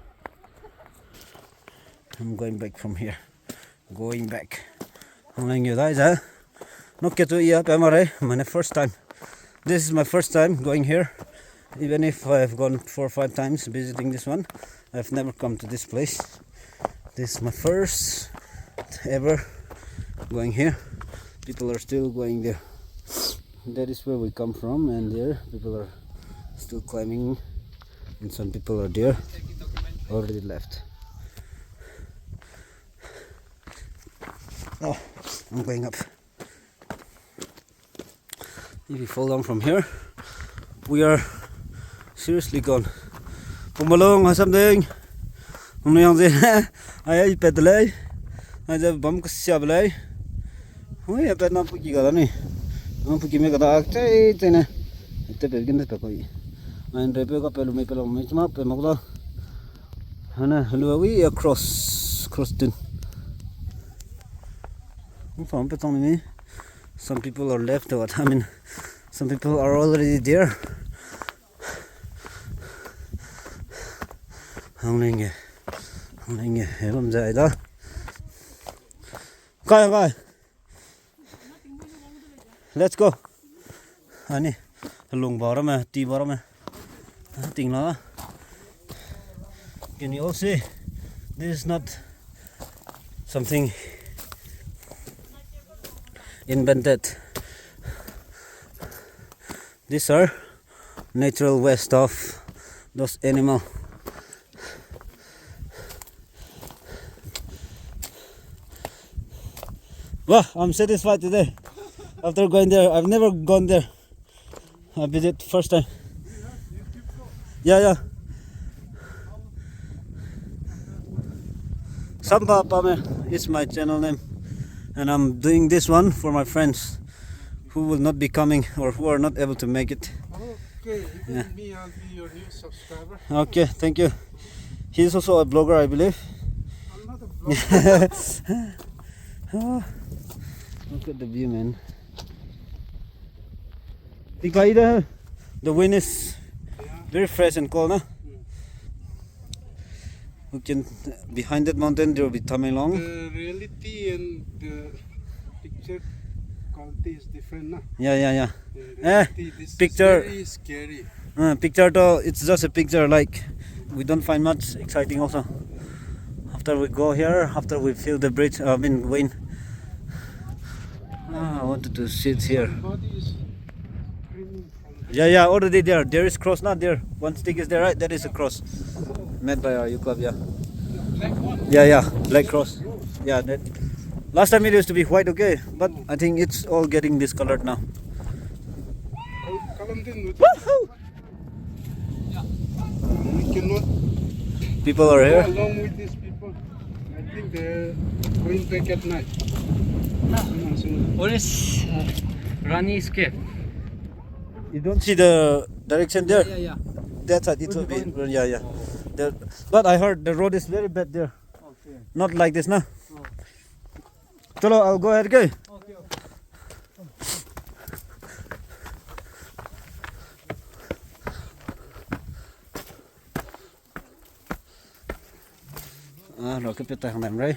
I'm going back from here. Going back. Hôm nay nhiều đấy giờ. Nó kết thúc ý mà đấy. My first time. This is my first time going here. Even if I've gone 4 or 5 times visiting this one, I've never come to this place. This is my first ever going here. People are still going there. That is where we come from, and there people are still climbing, and some people are there already left. Oh, I'm going up. If we fall down from here, we are seriously gone. Magulong or something. Hôm nay không gì ai pet lấy, ai giờ bấm cái xe lấy. Ôi em pet nó phụ gì cả này, nó phụ gì mấy cái đó chơi chơi nè, chơi pet cái này pet coi. Anh rep cái pelu mấy chấm pet mặc đó. Hả nè, lưu ý cross tin. Some people are left out. I mean, some people are already there. Let's go. Ani lung bottom tea bottom thing la. Can you all see? This is not something invented. These are natural waste of those animals. Well, I'm satisfied today after going there. I've never gone there. I visit first time. Yeah. Samba Pame is my channel name, and I'm doing this one for my friends who will not be coming or who are not able to make it. Okay, me, I'll be your new subscriber. Okay, thank you. He's also a blogger, I believe. I'm not a blogger. Look at the view, man. The wind is very fresh and cold, huh? We can, behind that mountain there will be Tamelong. The reality and the picture quality is different, nah? Yeah. The reality, this Picture. is very scary. Picture though, it's just a picture, like we don't find much exciting also. After we go here, after we feel the bridge, wind. I wanted to sit here. Body is screaming from Yeah, already there. There is cross, not there. One stick is there, right? That is a cross. Made by our U Club, yeah. black one. Yeah, black cross. Yeah, that. Last time it used to be white, okay, but I think it's all getting discolored now. We cannot People are go here. along with these people. I think they're going back at night. What is Rani's cave? You don't see the direction there? Yeah. That's it will be. Yeah. There, but I heard the road is very bad there. Okay. Not like this, nah. Chalo, I'll go ahead, okay? Okay. Rồi cái tay hàng đấy.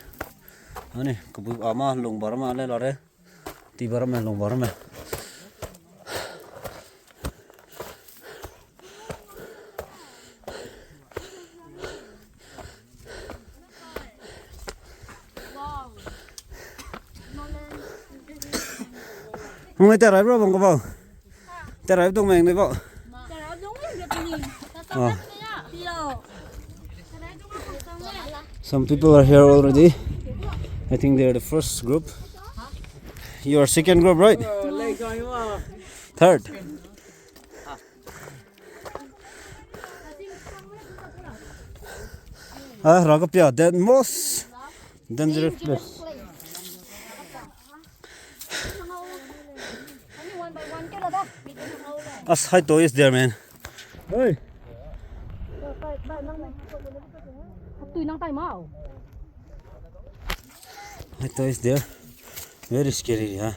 Này, có bự mà lùng bò mà lên rồi đấy. Tí bò mà lùng bò mà. Không ai tera bro bông có bao. Tera tung mình đấy bao. Some people are here already. I think they're the first group. You are second group, right? Third. Ragapya, the most dangerous place. As high toy is there, man. Hey. I thought it's there. Very scary, yeah.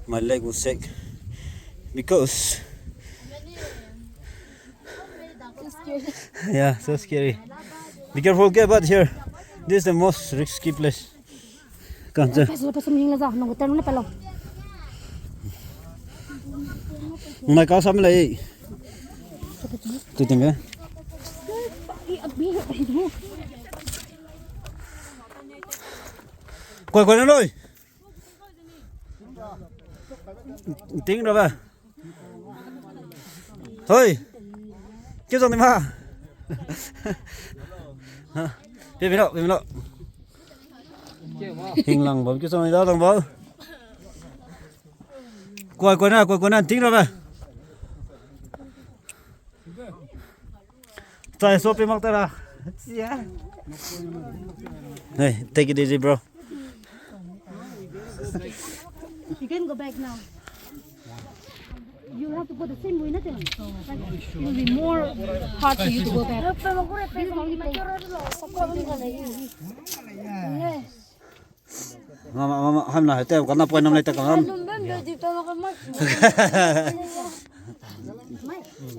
My leg was sick because yeah, so scary. Be careful, get but here. This is the most risky place. Can't say. Mày có sắm lại. Tôi tìm cái. Quay nó rồi. Tính rồi bà. Thôi. Kêu dòng tìm ha. Bên đó. Hình lăng bấm kêu dòng này đó thằng bố. Quay nào tính rồi bà. Try soapy mắc ra. Hey, take it easy, bro. You can go back now. You have to go the same way, nothing. It will be more hard for you to go back. This is only Mama ham na hete kana point nam lai ta kam.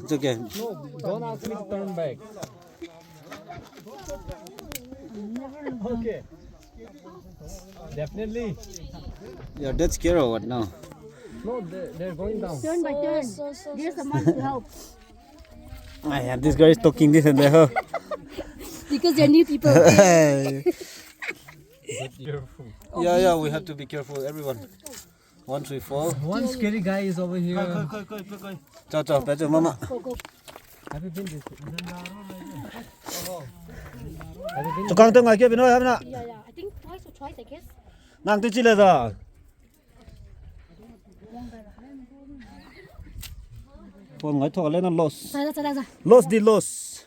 It's okay. No, don't ask me to turn back. Okay. Definitely. You're dead scared or what now? No, they're going down. Turn by turn. There's someone to help. Yeah, this guy is talking this and that. Because they're new people. Yeah, we have to be careful, everyone. Once we fall. One scary guy is over here. Ciao, better mama. Have you been this? Tukang tong ai kia bino ham na. Yeah. I think twice or twice, I guess. Nang tu chile da. Phone ngai thọ lên nó lost. Ra. Lost.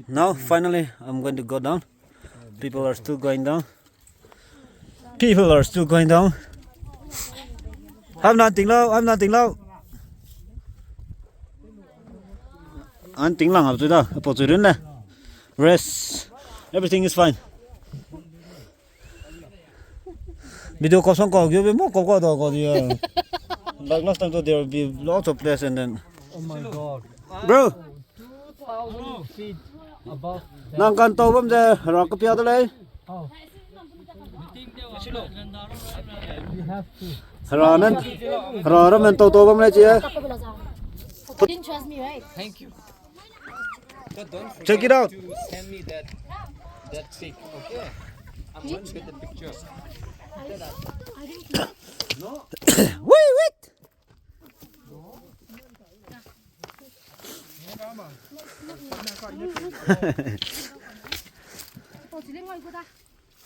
Now finally I'm going to go down. People are still going down. I'm nothing low. Anh tính lặng rồi đó, bỏ rồi đến đây. Rest. Everything is fine. Video có xong có kiểu một có đó có gì. Like last time there will be lots of places and then. Oh my god. Bro, 2,000 feet above. nàng cần tàu bấm giờ, rồi có piao tới đây. Oh. We have to. Rồi mình tàu bấm đây chị. You didn't trust me, right? Thank you. But don't forget Check it out. to send me that pic, okay? I'm going to get the pictures. Wait.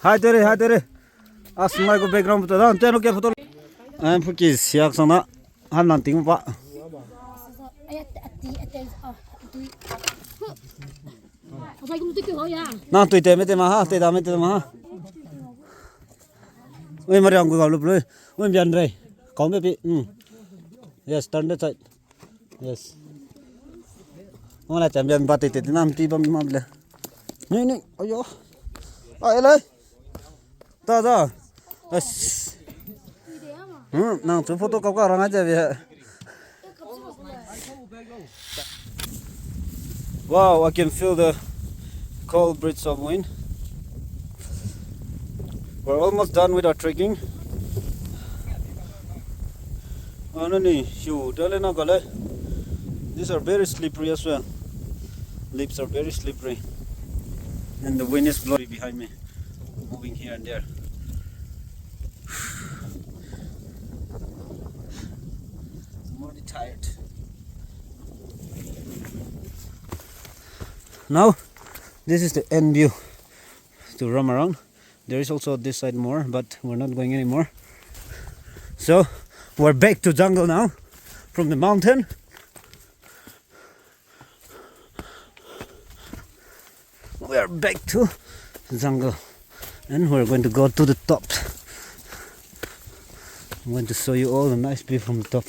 Hai tere. Asmai ko background to da, teno ke photo. I'm for kids, siak sana. Ham nan ting pa. Nang tui te me te ma ha, te da me te ma ha. Oi mari ang ko galu bro. Oi bian re. Kau me pi. Yes, turn that side. Yes. Ona champion ba te te nam ti bam mam le. Ni. Ayo. Ai le. Ta. Yes. Nang chu photo kau ka rang aja be. Wow, I can feel the cold breeze of wind. We're almost done with our trekking. These are very slippery as well. Lips are very slippery. And the wind is blowing behind me, moving here and there. I'm already tired. Now, this is the end view to roam around. There is also this side more, but we're not going anymore. So, we're back to jungle now, from the mountain. We are back to jungle, and we're going to go to the top. I'm going to show you all the nice view from the top.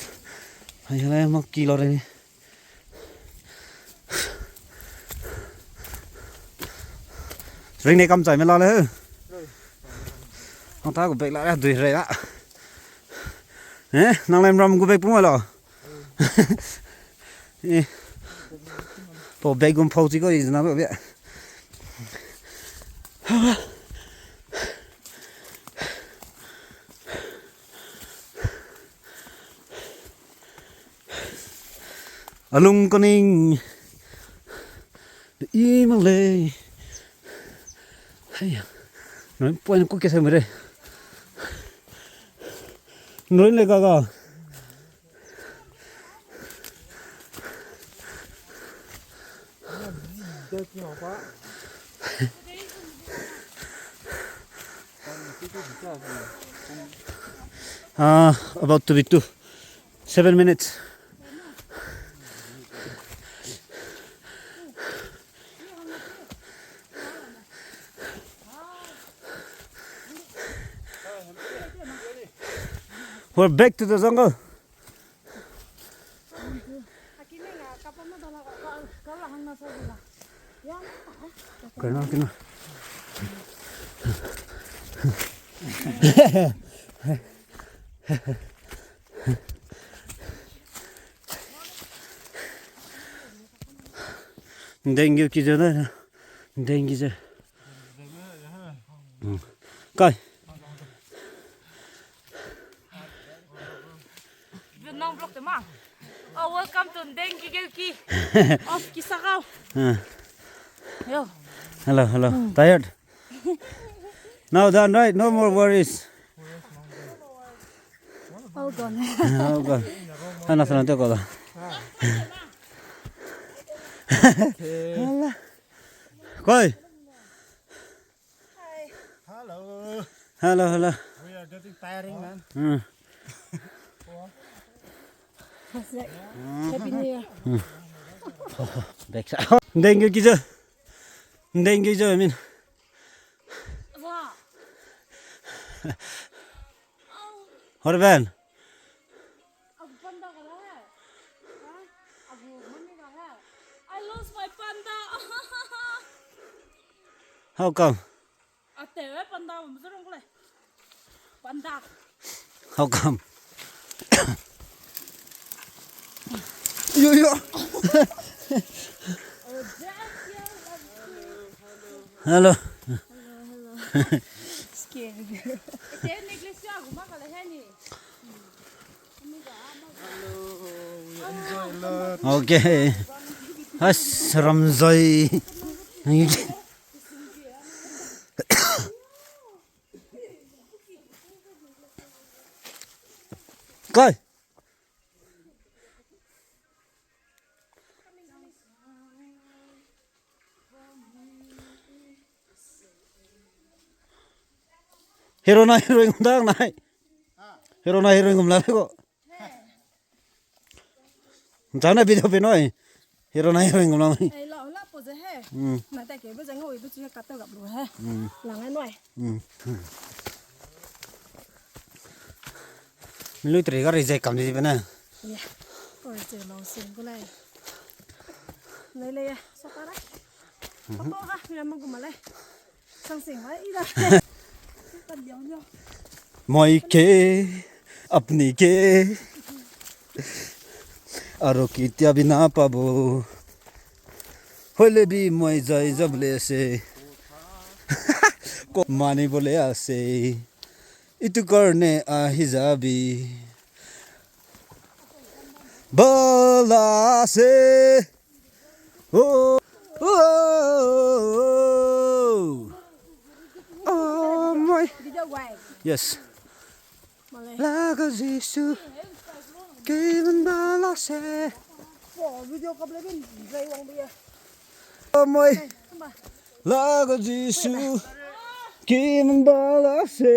Ring này cầm chảy mới lo đấy. Không ta của bạch lại là đuổi rồi đó. Nè, năng làm ram của bạch cũng rồi. Bộ bạch cũng phô chỉ có gì nào vậy. Alung con ninh. Im mang lệ. Nói point có cái gì mà đây nói lên cả about to be 7 minutes. We're back to the jungle. Dengue ki jana dengue je. Coi. Vietnam vlog them ah. Oh, welcome to Dengi Gelki of Kisha. Yo. Hello. Tired? Now done, right? No more worries. All gone. Oh God. Ano sa natin ko la? Koi. Hello. We are getting tiring, man. Happy New Year. Back sa. Dengue ki je. I mean. What Ben? I lost my panda. How come? Panda panda. How come? Yo. Hello. Scared. Okay. As Ramzai. Coi. Hero heroin cũng đang này. Heroin cũng là cái. Cháu này video bên nói. Heroin cũng là. Ai lo lắm bây giờ he. Mà tại cái bây giờ ngồi tôi chưa cắt tao gặp rồi he. Là ngay ngoài. Mình lui tới cái reject cầm gì bên này. Yeah. Rồi chờ lâu xem cái này. Lấy à, sao ta đấy? Có ha, làm mong mà lấy. Sang xỉn vậy ít ra. Tận giống nhau. Moi ke apni ke aro ki tia bina pabo hole bi moi jai jable se ko mani bole ase itu karne a hijabi bala se oh moi Video quay. yes Mà lấy. laga jisu kiven bala se Bỏ video cập lấy bên dây quăng bây giờ. moi laga jisu kiven bala se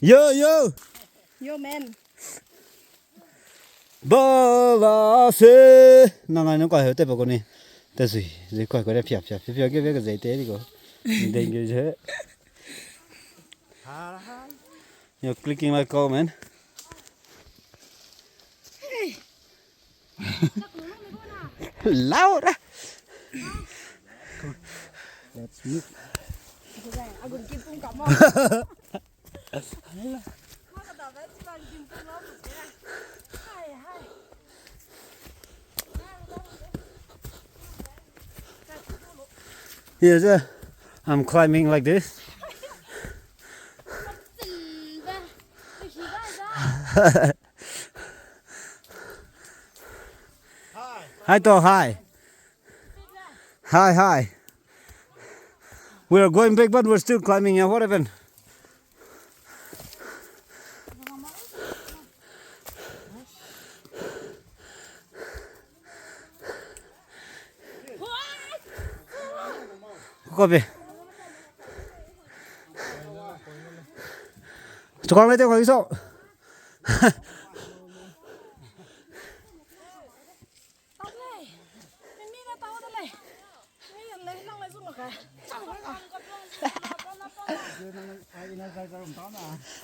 yo Yo man. bala se nangai nó quay hết tay vào con này ta gì quay cái đẹp cái giấy tế đi cô đừng cái gì you're clicking like oh man loud let's move Aku kim pung kamu. Yes, I'm climbing like this. Hi, hi. Hi. We are going back, but we're still climbing. Yeah, what happened? Copy. Cho con lấy theo cái số.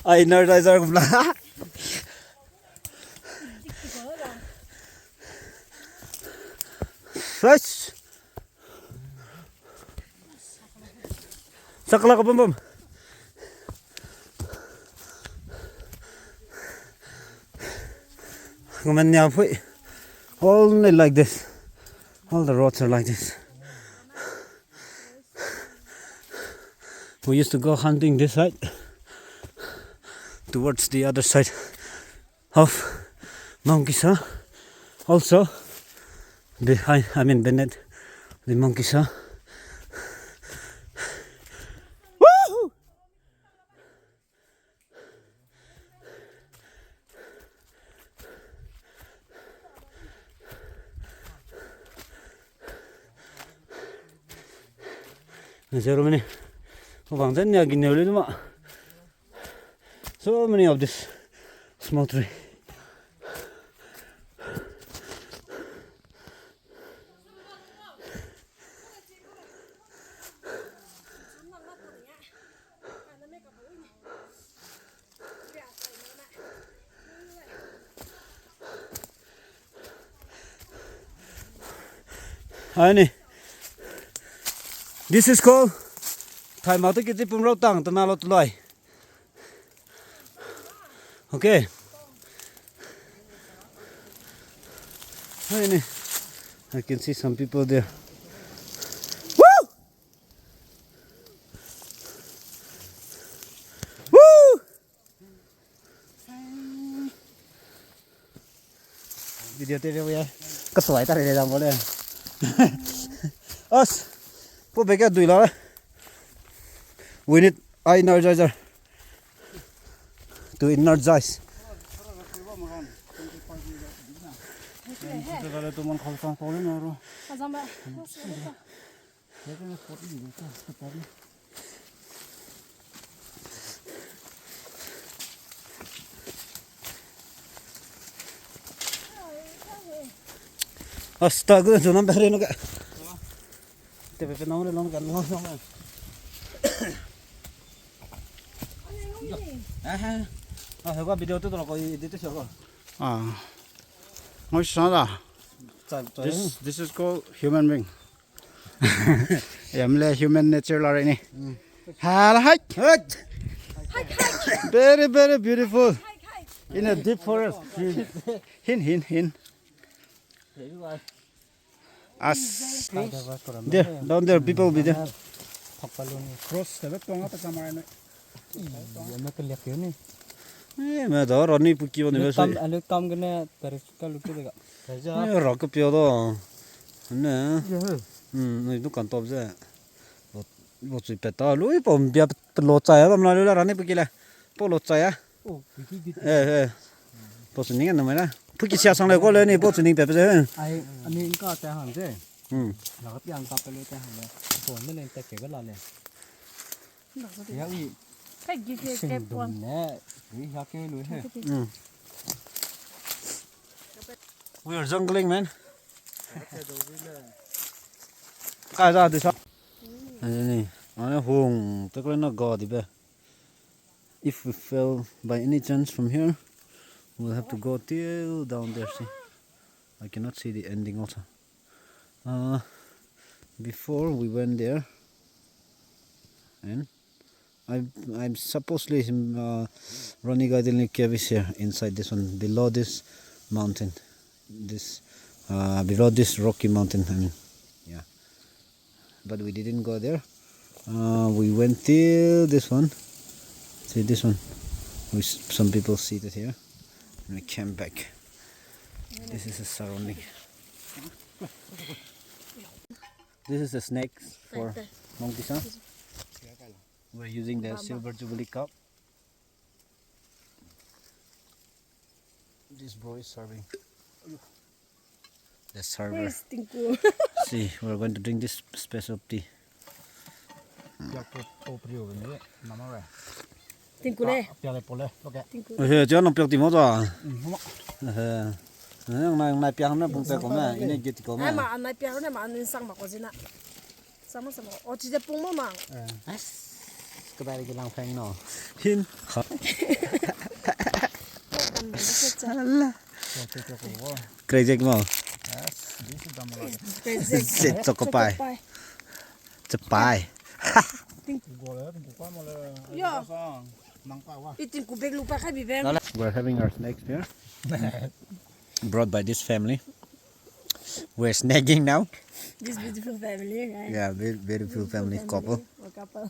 Energizer cũng là. Fresh. Sakla ka bum. Only like this. All the roads are like this. We used to go hunting this side towards the other side of Mount Kisha. Also behind, beneath the Mount Kisha. Woo! Ceremony. So many of this small tree. This is called Thai Mauti Kiti Pumro Tang Tanalo Tulai. Okay. I can see some people there. Woo! Woo! Video TV ya. Kesuai tadi dia dalam boleh. Us. Put back at Duila. We need energizer to energize. Astaga, jangan bahari nak. Tapi penawar long kan long. Hebat video tu kalau kau edit tu siapa? This is called human being. Human nature lah ini. Hike. Very very beautiful. In a deep forest. Hin. As There, down there, people will be there. cross the tonga ta kamera ni. मैं तो runny पुकी बने वैसे अलग काम करने तारीफ का look देगा रॉक पियो तो ने नहीं तो कंटॉप से वो चुप पेटा लो ये पम बिया लोचा है बमला लो रनी पुकी ले पो लोचा है पो सुनिंग ना मेरा पुकी सिया संग ले को ले नहीं पो सुनिंग पे पे आई अनी इनका ते हम से लगा पियांग का पे ले ते हम ले फोन में नहीं तक के ला ले यार ये Cái gì cái quan. We are jungling, man. Cái ra thì sao? Này, nó hùng, tức là nó gò thì bé. If we fell by any chance from here, we'll have to go till down there. See, I cannot see the ending also. Before we went there, and I'm supposedly running a cave is here inside this one, below this mountain, this below this rocky mountain. I mean, yeah. But we didn't go there. We went till this one. See this one. Some people seated here, and we came back. This is the surrounding. This is the snakes for monkeys, huh? We're using the silver jubilee cup. This boy is serving. The server. See, we're going to drink this special tea. Cho nó biểu tìm cho. Này biểu nó bung bẹ của mẹ, ini gitu của mẹ. Mà anh này biểu này mà anh sang mà có gì nè. Sama. Chỉ để bung mà. cái bài cái lang phèn nó Hin. Crazy mà. Yes, this is the malay. Sit chokopai. Chapai. Yo, itin kubek lupa ka bibem. We're having our snacks here. Brought by this family. We're snagging now. This beautiful family, right? Yeah, very beautiful family couple. Or couple.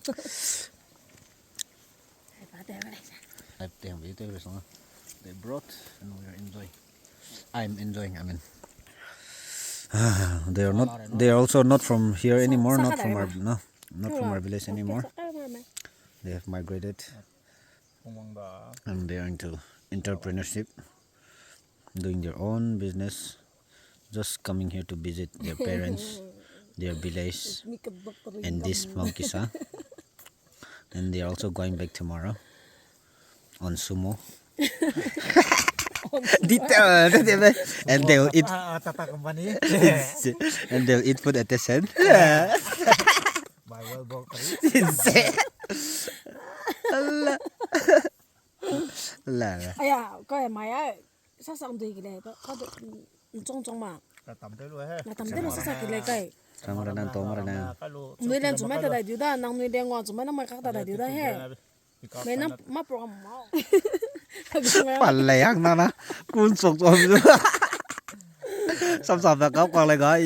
They brought and we're enjoying. I'm enjoying. I mean, they are not. They are also not from here anymore. Not from our not from our village anymore. They have migrated and they are into entrepreneurship, doing their own business. Just coming here to visit their parents, their village, and this Kisha. And they are also going back tomorrow on sumo. And they'll eat. And they'll eat food at the sand. Aya, coi mày á, sao xong thì cái này có được trong trong mà. Là tầm tới nó sao cái này cái. Người lên chúng mày tại điều đó, năng người lên ngon chúng mày nó mày khác tại điều đó he. Mày nó mất program máu. Bạn lẻ nó nó cuốn sụt rồi. Xong là có con lại gọi.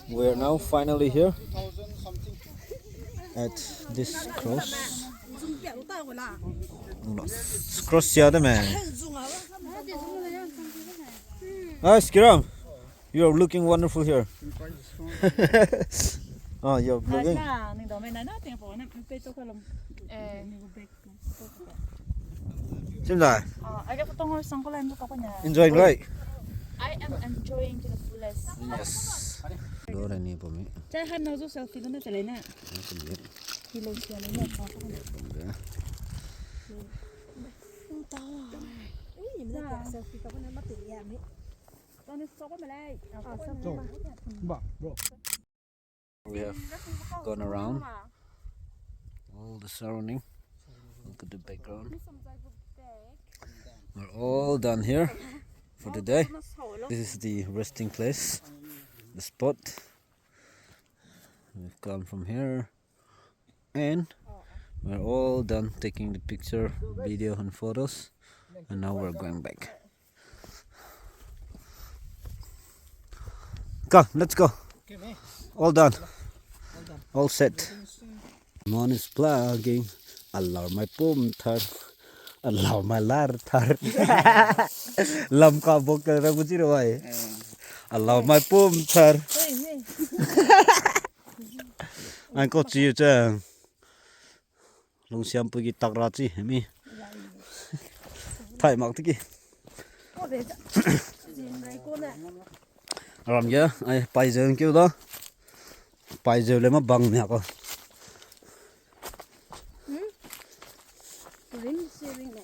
We are now finally here at this cross. Cross here, man. Nice, Kiram. You are looking wonderful here. Oh, you're vlogging. Xem rồi. Enjoying, right? I am enjoying to the fullest. Yes. Đó là nè bố mẹ. Chạy hắn nào giúp selfie nó chạy lên nè. Thì lên xe lên nè. We have gone around all the surrounding. Look at the background. We're all done here for today. This is the resting place, the spot. We've gone from here and we're all done taking the picture, video and photos, and now we're going back. Go, let's go. All done. All set. Mon is plugging. Allow my pum thar. Allow my lar thar. Lam ka bok ra buji rồi. Allow my pum thar. Anh có chi chứ? Long xiêm bự cái tắc ra chi mi. Thay mặc thế kia. Làm gì? Ai bay giờ kêu đó. Bay giờ lấy mà bằng nè con.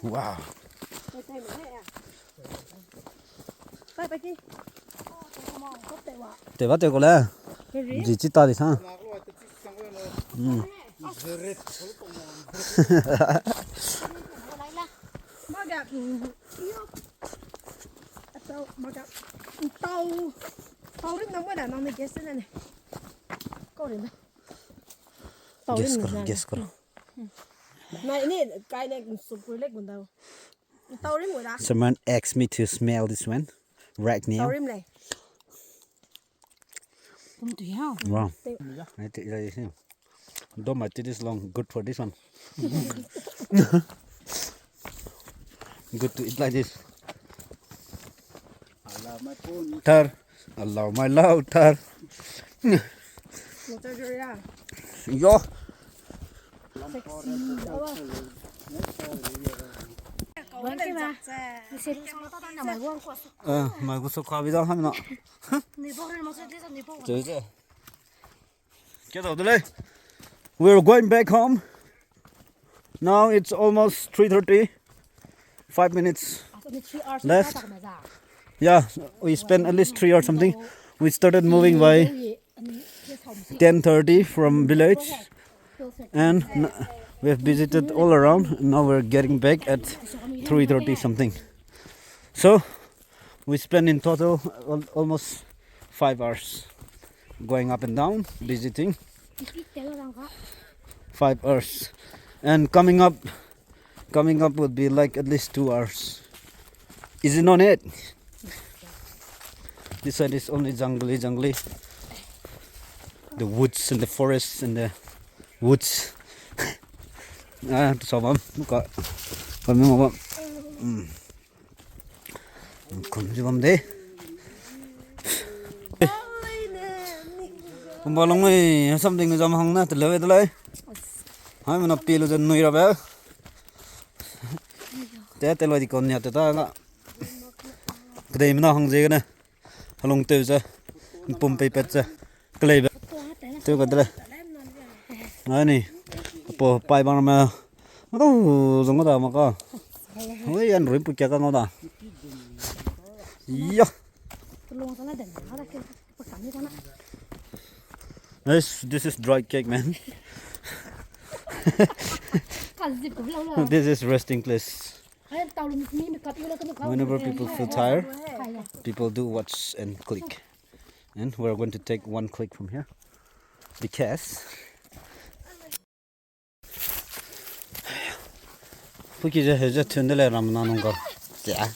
Wow. Để bắt được con lẽ. Gì chỉ ta thì sao? Tàu đến năm cái đàn ông này chết thế này. Có đến đâu? Guess karo. Này cái này sụp cái leg của tao. Tàu đến rồi đó. Someone asked me to smell this one right now. Tàu đến này. Không tùy hao. Wow. I take it here. Don't my teeth is long. Good for this one. Good to eat like this. Tar. Allow my loud tar. Yo. Mày có số khoa bây giờ không nọ? Chơi chứ. Get out of the way. We're going back home. Now it's almost 3:30. 5 minutes left. Yeah, we spent at least 3 or something. We started moving by 10:30 from village, and we have visited all around. And now we're getting back at 3:30 something. So We spent in total almost 5 hours going up and down, visiting. 5 hours, and coming up would be like at least 2 hours. Is it not it? This side is only jungly. The woods and the forests and the woods. So Balong may something is among that level. I'm not peel the new about that. Like the cognac, the cream no hung zigana along to the pumpy pets, clave to the any pie barma. Oh, Zonga, we and rip Kakanoda. Yeah. This is dry cake, man. This is resting place. Whenever people feel tired, people do watch and click. And we're going to take one click from here because Puki has a tundle ramnanonga. Yeah.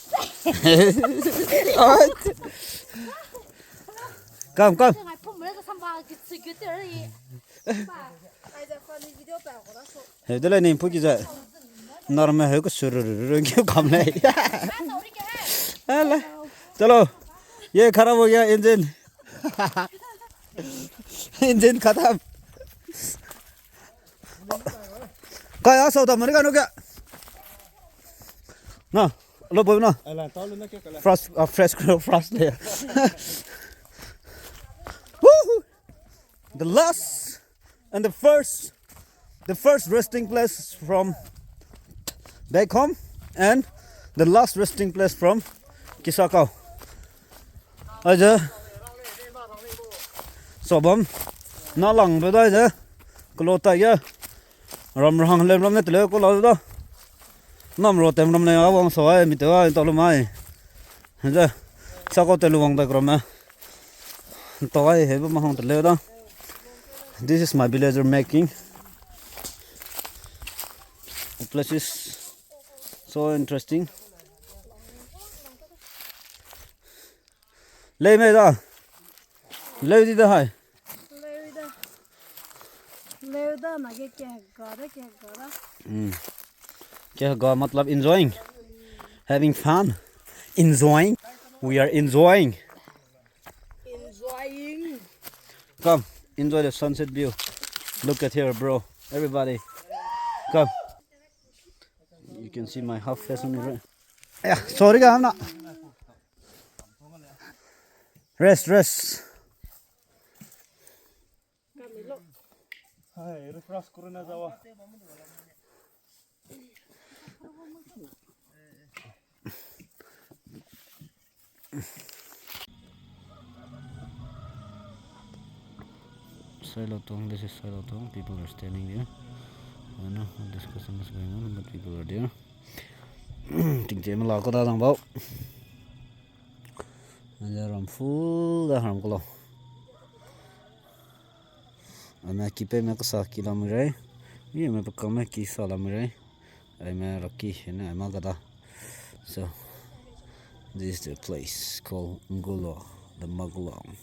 Come. Hey, the name Puki is a normal hook surrey. Come late. Hello. Yeah, Karaboya engine cut up. Kaya saw the American. No, no. Frost there. Woo! The last and the first resting place from back home, and the last resting place from Kisha. Aja, sobam, na lang beday je, kolota ya, ram net le kolota. Nam ro tem ram ne awang soai mi te wa to lu mai ja sa ko te lu wang da kroma to ai he ma hong te le da. This is my villager making. The place is so interesting. Le me da le di da hai ले दा मगे क्या गरा क्या गा मतलब enjoying, having fun, enjoying. We are enjoying. Come, enjoy the sunset view. Look at here, bro. Everybody, come. You can see my half face on me, right? Yeah, sorry, I'm not. Rest. Hey, refresh corona jawa. Silotong, this is Silotong. People are standing there. I don't know what discussion is going on, but people are there. Think Zeme la ko da dang bao. And there I'm full da harm ko lo. Ana kipe me ko sa kilometer. Ye me pa kame ki sala mere. I me rocky na ma gada. So this is the place called Magulong, the Magulong.